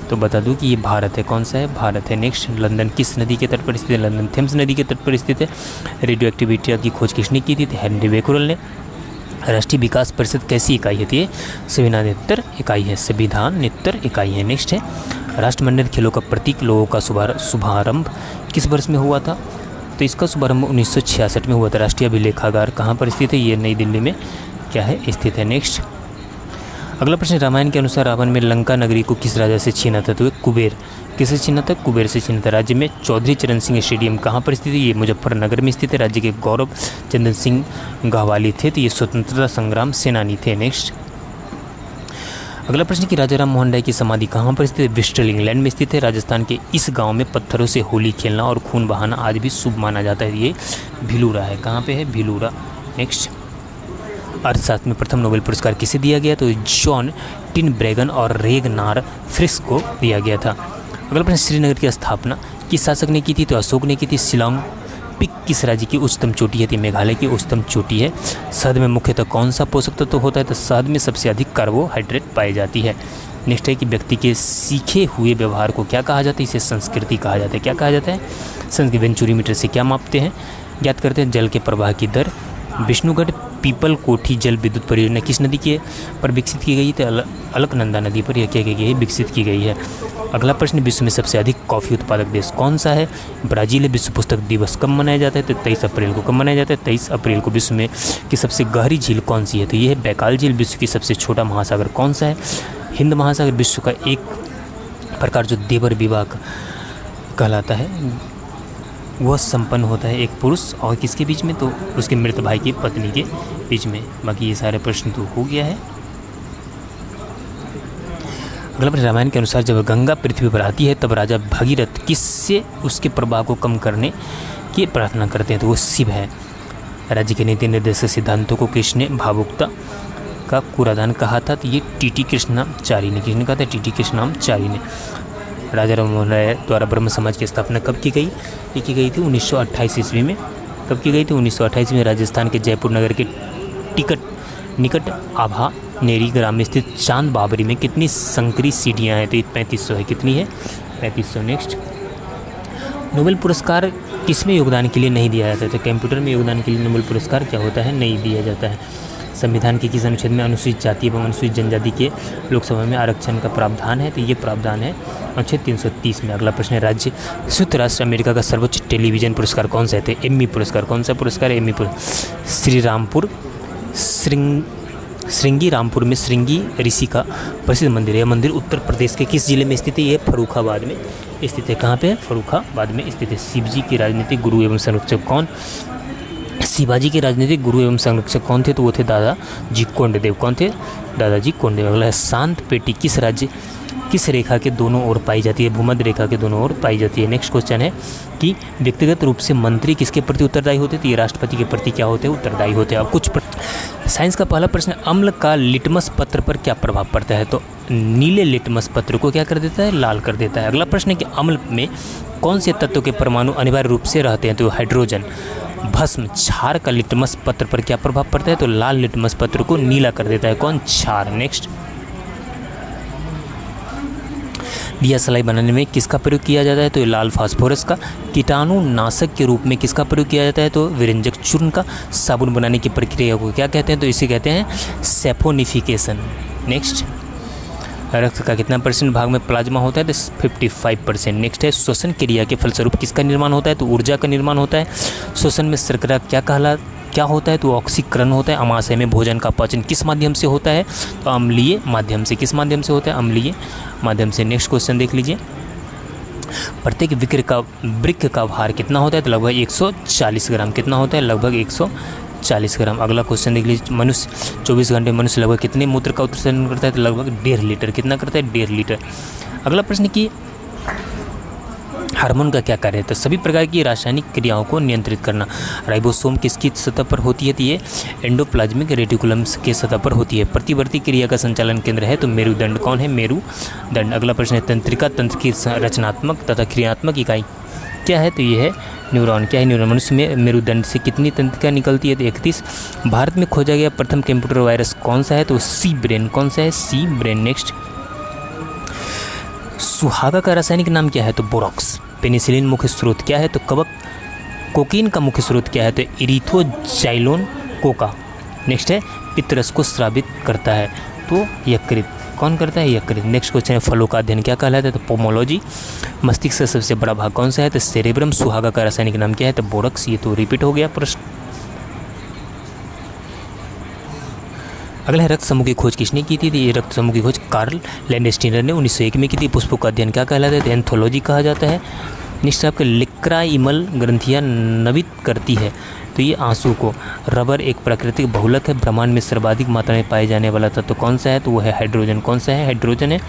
A: तो बता दूं कि ये भारत है। कौन सा है? भारत है। नेक्स्ट लंदन किस नदी के तट पर स्थित है? लंदन थेम्स नदी के तट पर स्थित है। रेडियो एक्टिविटी की खोज किसने की थी? हेनरी बेकरल ने। राष्ट्रीय विकास परिषद कैसी इकाई है? ये संविधानेतर इकाई है। संविधानेतर इकाई है। नेक्स्ट है राष्ट्रमंडल खेलों का प्रतीक लोगों का शुभारंभ किस वर्ष में हुआ था? तो इसका शुभारंभ 1966 में हुआ था। राष्ट्रीय अभिलेखागार कहाँ पर स्थित है? ये नई दिल्ली में क्या है? स्थित है। नेक्स्ट अगला प्रश्न, रामायण के अनुसार रावण में लंका नगरी को किस राजा से छीना था? तो कुबेर। किससे छीना था? कुबेर से छीना था। राज्य में चौधरी चरण सिंह स्टेडियम कहाँ पर स्थित है? ये मुजफ्फरनगर में स्थित है। राज्य के गौरव चंद्र सिंह गहवाली थे, तो ये स्वतंत्रता संग्राम सेनानी थे। नेक्स्ट अगला प्रश्न कि राजा राम मोहन राय की समाधि कहाँ पर स्थित है? ब्रिस्टल इंग्लैंड में स्थित है। राजस्थान के इस गांव में पत्थरों से होली खेलना और खून बहाना आज भी शुभ माना जाता है। ये भिलूरा है। कहाँ पे है? भिलूरा। नेक्स्ट अर्थशास्त्र में प्रथम नोबेल पुरस्कार किसे दिया गया? तो जॉन टिनब्रेगन और रेगनार फ्रिक्स को दिया गया था। अगला प्रश्न, श्रीनगर की स्थापना किस शासक ने की थी? तो अशोक ने की थी। शिलांग पिक किस राज्य की उच्चतम चोटी है? तो मेघालय की उच्चतम चोटी है। शहद में मुख्यतः कौन सा पोषक तत्व होता है? तो शहद में सबसे अधिक कार्बोहाइड्रेट पाई जाती है। नेक्स्ट है कि व्यक्ति के सीखे हुए व्यवहार को क्या कहा जाता है? इसे संस्कृति कहा जाता है। क्या कहा जाता है? संस्कृति। वेंचुरी मीटर से क्या मापते हैं? ज्ञात करते हैं जल के प्रवाह की दर। विष्णुगढ़ पीपल कोठी जल विद्युत परियोजना किस नदी के पर विकसित की गई? तो अलकनंदा नदी पर यह क्या की गई है? विकसित की गई है। अगला प्रश्न, विश्व में सबसे अधिक कॉफ़ी उत्पादक देश कौन सा है? ब्राज़ील है। विश्व पुस्तक दिवस कब मनाया जाता है? तो 23 अप्रैल को। कब मनाया जाता है? 23 अप्रैल को। विश्व में की सबसे गहरी झील कौन सी है? तो ये है बैकाल झील। विश्व की सबसे छोटा महासागर कौन सा है? हिंद महासागर। विश्व का एक प्रकार जो देवर विवाह कहलाता है वह संपन्न होता है एक पुरुष और किसके बीच में? तो उसके मृत भाई की पत्नी के बीच में। बाकी ये सारे प्रश्न तो हो गया है। अगला प्रश्न, रामायण के अनुसार जब गंगा पृथ्वी पर आती है तब राजा भगीरथ किससे उसके प्रभाव को कम करने की प्रार्थना करते हैं? तो वो शिव है। राज्य के नीति निर्देशक सिद्धांतों को किसने भावुकता का कूड़ादान कहा था? तो ये टीटी कृष्णाचारी ने, किसने कहा था? टीटी कृष्णाचारी ने। राजा राममोहन राय द्वारा ब्रह्म समाज की स्थापना कब की गई? ये की गई थी 1928 ईस्वी में। कब की गई थी? 1928 में राजस्थान के जयपुर नगर के निकट आभा नेरी ग्राम में स्थित चांद बाबरी में कितनी संकरी सीढ़ियाँ हैं? तो ये 3500 है। कितनी है? 3500। नेक्स्ट, नोबेल पुरस्कार किस में योगदान के लिए नहीं दिया जाता है? तो कंप्यूटर में योगदान के लिए नोबेल पुरस्कार क्या होता है? नहीं दिया जाता है। संविधान के किस अनुच्छेद में अनुसूचित जाति एवं अनुसूचित जनजाति के लोकसभा में आरक्षण का प्रावधान है? तो ये प्रावधान है अनुच्छेद 330 में। अगला प्रश्न है, राज्य संयुक्त राष्ट्र अमेरिका का सर्वोच्च टेलीविजन पुरस्कार कौन सा है? तो एम्मी पुरस्कार। कौन सा पुरस्कार है? एम्मी पुरस्कार। श्रृंगी रामपुर में श्रृंगी ऋषि का प्रसिद्ध मंदिर है। यह मंदिर उत्तर प्रदेश के किस जिले में स्थित है? ये फर्रुखाबाद में स्थित है। कहाँ पे है? फर्रुखाबाद में स्थित है। शिवजी के राजनीतिक गुरु एवं संरक्षक कौन? शिवाजी के राजनीतिक गुरु एवं संरक्षक कौन थे? तो वो थे दादाजी कोंडदेव। कौन थे? दादाजी कोंडदेव। अगला है, शांत पेटी किस राज्य किस रेखा के दोनों ओर पाई जाती है? भूमध्य रेखा के दोनों ओर पाई जाती है। नेक्स्ट क्वेश्चन है कि व्यक्तिगत रूप से मंत्री किसके प्रति उत्तरदायी होते हैं? तो ये राष्ट्रपति के प्रति क्या होते हैं? उत्तरदायी होते हैं। अब कुछ साइंस का पहला प्रश्न, अम्ल का लिटमस पत्र पर क्या प्रभाव पड़ता है? तो नीले लिटमस पत्र को क्या कर देता है? लाल कर देता है। अगला प्रश्न है कि अम्ल में कौन से तत्व के परमाणु अनिवार्य रूप से रहते हैं? तो हाइड्रोजन। भस्म क्षार का लिटमस पत्र पर क्या प्रभाव पड़ता है? तो लाल लिटमस पत्र को नीला कर देता है। कौन? क्षार। नेक्स्ट, दिया सलाई बनाने में किसका प्रयोग किया जाता है? तो ये लाल फास्फोरस का। कीटाणुनाशक के रूप में किसका प्रयोग किया जाता है? तो विरंजक चूर्ण का। साबुन बनाने की प्रक्रिया को क्या कहते हैं? तो इसे कहते हैं सैफोनिफिकेशन। नेक्स्ट, रक्त का कितना परसेंट भाग में प्लाज्मा होता है? तो 55%। नेक्स्ट है, श्वसन क्रिया के फलस्वरूप किसका निर्माण होता है? तो ऊर्जा का निर्माण होता है। श्वसन में शर्करा क्या होता है? तो ऑक्सीकरण होता है। अमाशय में भोजन का पाचन किस माध्यम से होता है? तो अम्लीय माध्यम से। किस माध्यम से होता है? अम्लीय माध्यम से। नेक्स्ट क्वेश्चन देख लीजिए, प्रत्येक वृक्क का भार कितना होता है? तो लगभग 140 ग्राम। कितना होता है? लगभग 140 ग्राम। अगला क्वेश्चन देख लीजिए, मनुष्य 24 घंटे मनुष्य लगभग कितने मूत्र का उत्सर्जन करता है? तो लगभग 1.5 लीटर। कितना करता है? 1.5 लीटर। अगला प्रश्न कि हार्मोन का क्या कार्य है? तो सभी प्रकार की रासायनिक क्रियाओं को नियंत्रित करना। राइबोसोम किसकी सतह पर होती है? तो ये एंडोप्लाज्मिक रेटिकुलम के सतह पर होती है। प्रतिवर्ती क्रिया का संचालन केंद्र है तो मेरुदंड। कौन है? मेरुदंड। अगला प्रश्न है, तंत्रिका तंत्र की रचनात्मक तथा क्रियात्मक इकाई क्या है? तो ये है न्यूरॉन। क्या है? न्यूरॉन। मनुष्य में मेरुदंड से कितनी तंत्रिका निकलती है? तो 31। भारत में खोजा गया प्रथम कंप्यूटर वायरस कौन सा है? तो सी ब्रेन। कौन सा है? सी ब्रेन। नेक्स्ट, सुहागा का रासायनिक नाम क्या है? तो बोरॉक्स। पेनिसिलिन मुख्य स्रोत क्या है? तो कवक। कोकीन का मुख्य स्रोत क्या है? तो इरिथ्रोजाइलोन कोका। नेक्स्ट है, पित्तरस को स्रावित करता है तो यकृत। कौन करता है? यकृत। नेक्स्ट क्वेश्चन है, फलों का अध्ययन क्या कहलाता है? तो पोमोलॉजी। मस्तिष्क का सबसे बड़ा भाग कौन सा है? तो सेरेब्रम। सुहागा का रासायनिक नाम क्या है? तो बोरॉक्स। ये तो रिपीट हो गया प्रश्न। अगला है, रक्त समूह की खोज किसने की थी? ये रक्त समूह की खोज कार्ल लैंडस्टीनर ने 1901 में की थी। पुष्पों का अध्ययन क्या कहलाता है? तो एंथोलॉजी कहा जाता है। नेक्स्ट आपके लिक्राइमल ग्रंथियाँ नवित करती है तो ये आंसू को। रबर एक प्राकृतिक बहुलक है। ब्रह्मांड में सर्वाधिक मात्रा में पाए जाने वाला तत्व कौन सा है? तो वो है हाइड्रोजन। कौन सा है? हाइड्रोजन है।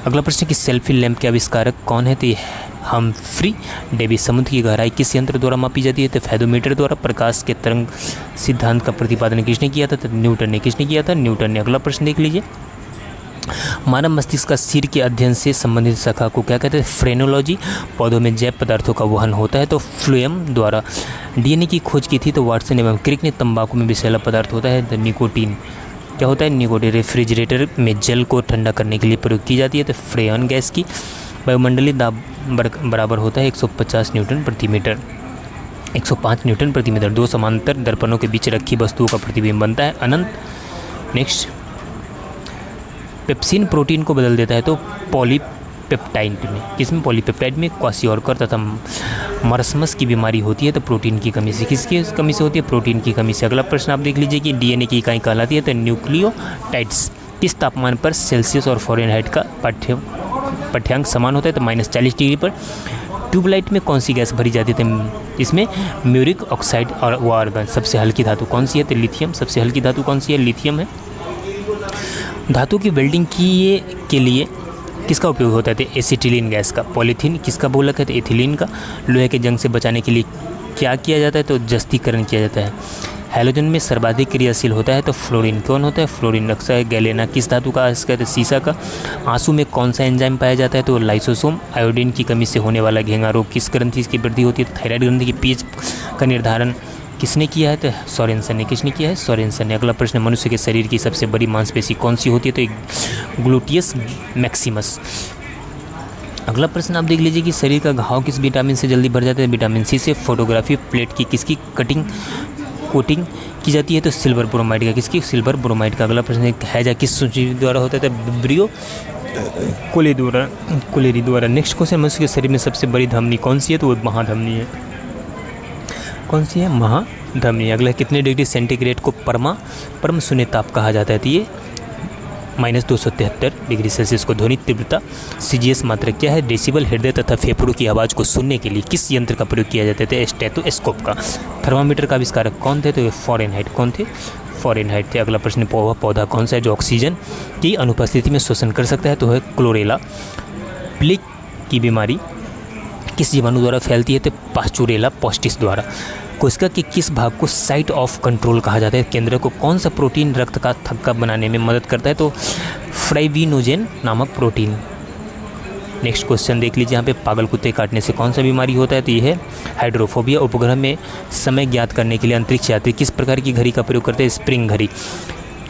A: अगला प्रश्न कि सेल्फी लैंप के आविष्कारक कौन है? तो ये हम्फ्री डेविस। समुद्र की गहराई किस यंत्र द्वारा मापी जाती है? तो फेदोमीटर द्वारा। प्रकाश के तरंग सिद्धांत का प्रतिपादन किसने किया था? तो न्यूटन ने। किसने किया था? न्यूटन ने। अगला प्रश्न देख लीजिए, मानव मस्तिष्क का सिर के अध्ययन से संबंधित शाखा को क्या कहते हैं? फ्रेनोलॉजी। पौधों में जैव पदार्थों का वहन होता है तो फ्लूएम द्वारा। डीएनए की खोज की थी तो वाटसन एवं क्रिक ने। तंबाकू में विषैला पदार्थ होता है तो निकोटीन। क्या होता है? निकोटीन। रेफ्रिजरेटर में जल को ठंडा करने के लिए प्रयोग की जाती है तो फ्रेयन गैस की। वायुमंडलीय दाब बराबर होता है 150 न्यूटन प्रति मीटर। 105 न्यूटन प्रति मीटर। दो समांतर दर्पणों के बीच रखी वस्तुओं का प्रतिबिंब बनता है अनंत। नेक्स्ट, पेप्सिन प्रोटीन को बदल देता है तो पॉलीपेप्टाइड में। किसमें? पॉलीपेप्टाइड में। क्वासियोर्कर तथा मरसमस की बीमारी होती है तो प्रोटीन की कमी से। किसकी कमी से होती है? प्रोटीन की कमी से। अगला प्रश्न आप देख लीजिए कि डीएनए की इकाई कहलाती है तो न्यूक्लियोटाइड्स। किस तापमान पर सेल्सियस और फ़ारेनहाइट का पाठ्यांक समान होता है? तो -40 डिग्री पर। ट्यूबलाइट में कौन सी गैस भरी जाती है? इसमें म्यूरिक ऑक्साइड और वो आर्गन। सबसे हल्की धातु कौन सी है? तो लिथियम। सबसे हल्की धातु कौन सी है? लिथियम है। धातु की वेल्डिंग के लिए किसका उपयोग होता है? तो एसिटिलीन गैस का। पॉलीथीन किसका बहुलक है? तो एथिलीन का। लोहे के जंग से बचाने के लिए क्या किया जाता है? तो जस्तीकरण किया जाता है। हैलोजन में सर्वाधिक क्रियाशील होता है तो फ्लोरीन। कौन होता है? फ्लोरीन। अक्सर गैलेना किस धातु का कहते हैं? सीसा का। आंसू में कौन सा एंजाइम पाया जाता है? तो लाइसोसोम। आयोडीन की कमी से होने वाला घेंगा रोग किस ग्रंथि की वृद्धि होती है? थायराइड ग्रंथि की पीएच का निर्धारण किसने किया है? तो सोरेनसन ने। किसने किया है? सोरेनसन ने। अगला प्रश्न, मनुष्य के शरीर की सबसे बड़ी मांसपेशी कौन सी होती है? तो ग्लूटियस मैक्सिमस। अगला प्रश्न आप देख लीजिए कि शरीर का घाव किस विटामिन से जल्दी भर जाता है? विटामिन सी से। फोटोग्राफी प्लेट की किसकी कोटिंग की जाती है? तो सिल्वर ब्रोमाइड का। किसकी? सिल्वर ब्रोमाइड का। अगला प्रश्न है जा किस सूची द्वारा होता है? तो ब्रियो कोलेरी द्वारा। नेक्स्ट क्वेश्चन, मनुष्य के शरीर में सबसे बड़ी धमनी कौन सी है? तो वो महाधमनी है। कौन सी है? महाधमनी। अगला, कितने डिग्री सेंटीग्रेड को परम शून्य ताप कहा जाता है? तो ये -273 डिग्री सेल्सियस को। ध्वनि तीव्रता CGS मात्रक क्या है? डेसिबल। हृदय तथा फेफड़ों की आवाज़ को सुनने के लिए किस यंत्र का प्रयोग किया जाता है? स्टेथोस्कोप का। थर्मामीटर का आविष्कारक कौन थे? तो ये फ़ारेनहाइट। कौन थे? फ़ारेनहाइट थे। अगला प्रश्न, पौधा कौन सा है जो ऑक्सीजन की अनुपस्थिति में श्वसन कर सकता है? तो है क्लोरेला। प्लेग की बीमारी किस जीवाणु द्वारा फैलती है? तो पास्चुरेला पोस्टिस द्वारा। कोशिका के किस भाग को साइट ऑफ कंट्रोल कहा जाता है? केंद्र को। कौन सा प्रोटीन रक्त का थक्का बनाने में मदद करता है? तो फ्राइविनोजेन नामक प्रोटीन। नेक्स्ट क्वेश्चन देख लीजिए यहाँ पे, पागल कुत्ते काटने से कौन सा बीमारी होता है? तो ये है हाइड्रोफोबिया। उपग्रह में समय ज्ञात करने के लिए अंतरिक्ष यात्री किस प्रकार की घड़ी का प्रयोग करते हैं? स्प्रिंग घड़ी।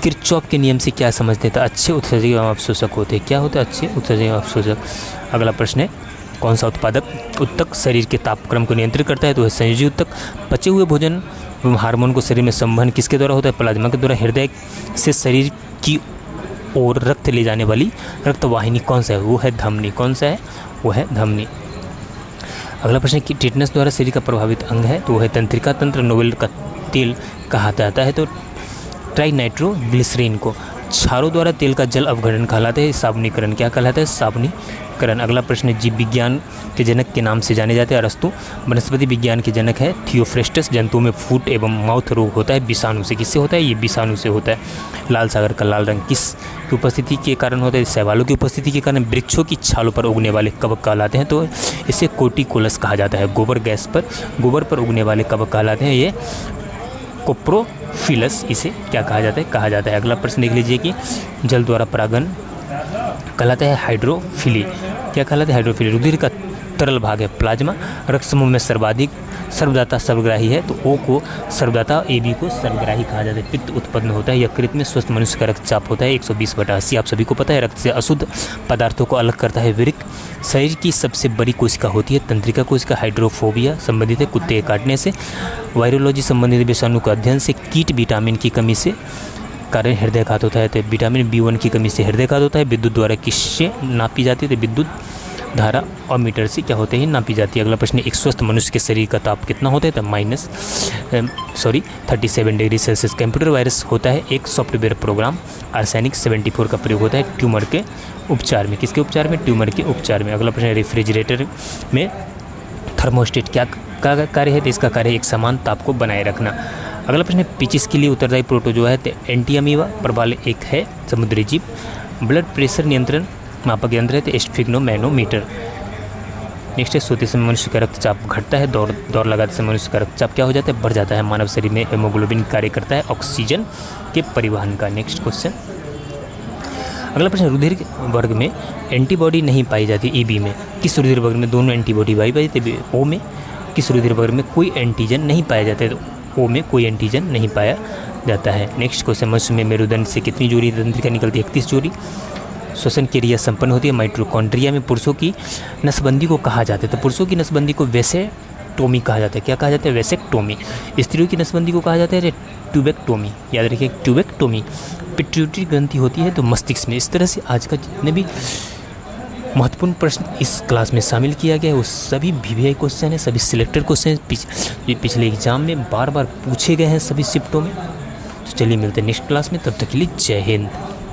A: किरचॉफ के नियम से क्या समझते हैं? तो अच्छे उत्सर्जक एवं अवशोषक होते हैं। क्या होता है? अच्छे उत्सर्जक एवं अवशोषक। अगला प्रश्न है, कौन सा उत्तक शरीर के तापक्रम को नियंत्रित करता है? तो है संयोजी उत्तक। पचे हुए भोजन हार्मोन को शरीर में संवहन किसके द्वारा होता है? प्लाज्मा के द्वारा। हृदय से शरीर की ओर रक्त ले जाने वाली रक्तवाहिनी कौन सा है? वो है धमनी। कौन सा है? वो है धमनी। अगला प्रश्न, कि टिटनस द्वारा शरीर का प्रभावित अंग है? तो वो है तंत्रिका तंत्र। नोबेल का तेल कहा जाता है? तो ट्राइनाइट्रोग्लिसरीन को। क्षारों द्वारा तेल का जल अवघटन कहलाता है? साबुनीकरण। क्या कहलाता है? साबुनीकरण। अगला प्रश्न, जीव विज्ञान के जनक के नाम से जाने जाते हैं? अरस्तु। वनस्पति विज्ञान के जनक है थियोफ्रेस्टस। जंतुओं में फूट एवं माउथ रोग होता है विषाणु से। किससे होता है? ये विषाणु से होता है। लाल सागर का लाल रंग किस की उपस्थिति के कारण होता है? शैवालों की उपस्थिति के कारण। वृक्षों की छालों पर उगने वाले कवक कहलाते हैं? तो इसे कोटिकोलस कहा जाता है। गोबर पर उगने वाले कवक कहलाते हैं? ये कोप्रोफिलस इसे क्या कहा जाता है? कहा जाता है। अगला प्रश्न देख लीजिए कि जल द्वारा परागण कहलाता है हाइड्रोफिली। क्या कहलाता है? हाइड्रोफिली। रुधिर का तरल भाग है प्लाज्मा। रक्त समूह में सर्वदाता सर्वग्राही है? तो O को सर्वदाता, AB को सर्वग्राही कहा जाता है। पित्त उत्पन्न होता है यकृत में। स्वस्थ मनुष्य का रक्तचाप होता है 120/80। आप सभी को पता है। रक्त से अशुद्ध पदार्थों को अलग करता है वृक्क। शरीर की सबसे बड़ी कोशिका होती है तंत्रिका कोशिका। हाइड्रोफोबिया संबंधित है कुत्ते के काटने से। वायरोलॉजी संबंधित विषाणु का अध्ययन से। कीट विटामिन की कमी से कारण हृदयघात होता है? तो विटामिन B1 की कमी से हृदयघात होता है। विद्युत द्वारा किससे नापी जाती है? तो विद्युत धारा और मीटर से क्या होते हैं? नापी जाती है। अगला प्रश्न, एक स्वस्थ मनुष्य के शरीर का ताप कितना होता है? तो 37 डिग्री सेल्सियस। कंप्यूटर वायरस होता है एक सॉफ्टवेयर प्रोग्राम। आर्सेनिक 74 का प्रयोग होता है ट्यूमर के उपचार में। किसके उपचार में? ट्यूमर के उपचार में। अगला प्रश्न, रेफ्रिजरेटर में थर्मोस्टेट क्या कार्य है? तो इसका कार्य एक समान ताप को बनाए रखना। अगला प्रश्न, पिचिस के लिए उत्तरदायी प्रोटोजोआ है? तो एंटीअमीबा। प्रबाल एक है समुद्री जीव। ब्लड प्रेशर नियंत्रण मापक यंत्र है? तो स्फिग्नोमैनोमीटर। नेक्स्ट है, सोते समय मनुष्य का रक्तचाप घटता है। दौड़ लगाते समय मनुष्य का रक्तचाप क्या हो जाता है? बढ़ जाता है। मानव शरीर में हेमोग्लोबिन कार्य करता है ऑक्सीजन के परिवहन का। नेक्स्ट क्वेश्चन, अगला प्रश्न, रुधिर वर्ग में एंटीबॉडी नहीं पाई जाती EB में? किस रुधिर वर्ग में दोनों एंटीबॉडी पाई जाती है? O में। किस रुधिर वर्ग में कोई एंटीजन नहीं पाया जाता है? तो O में कोई एंटीजन नहीं पाया जाता है। नेक्स्ट क्वेश्चन, मनुष्य में मेरुदंड से कितनी जोड़ी तंत्रिका निकलती है? 31 जोड़ी। श्वसन क्रिया संपन्न होती है माइटोकॉन्ड्रिया में। पुरुषों की नसबंदी को कहा जाता है? तो पुरुषों की नसबंदी को वेसेक्टोमी कहा जाता है। क्या कहा जाता है? वेसेक्टोमी। स्त्रियों की नसबंदी को कहा जाता है ट्यूबेक्टोमी। याद रखिए ट्यूबेक्टोमी। पिट्यूटरी ग्रंथि होती है तो मस्तिष्क में। इस तरह से आज का जितने भी महत्वपूर्ण प्रश्न इस क्लास में शामिल किया गया है वो सभी VVI क्वेश्चन है, सभी सिलेक्टेड क्वेश्चन पिछले एग्जाम में बार बार पूछे गए हैं सभी शिफ्टों में। तो चलिए मिलते हैं नेक्स्ट क्लास में, तब तक के लिए जय हिंद।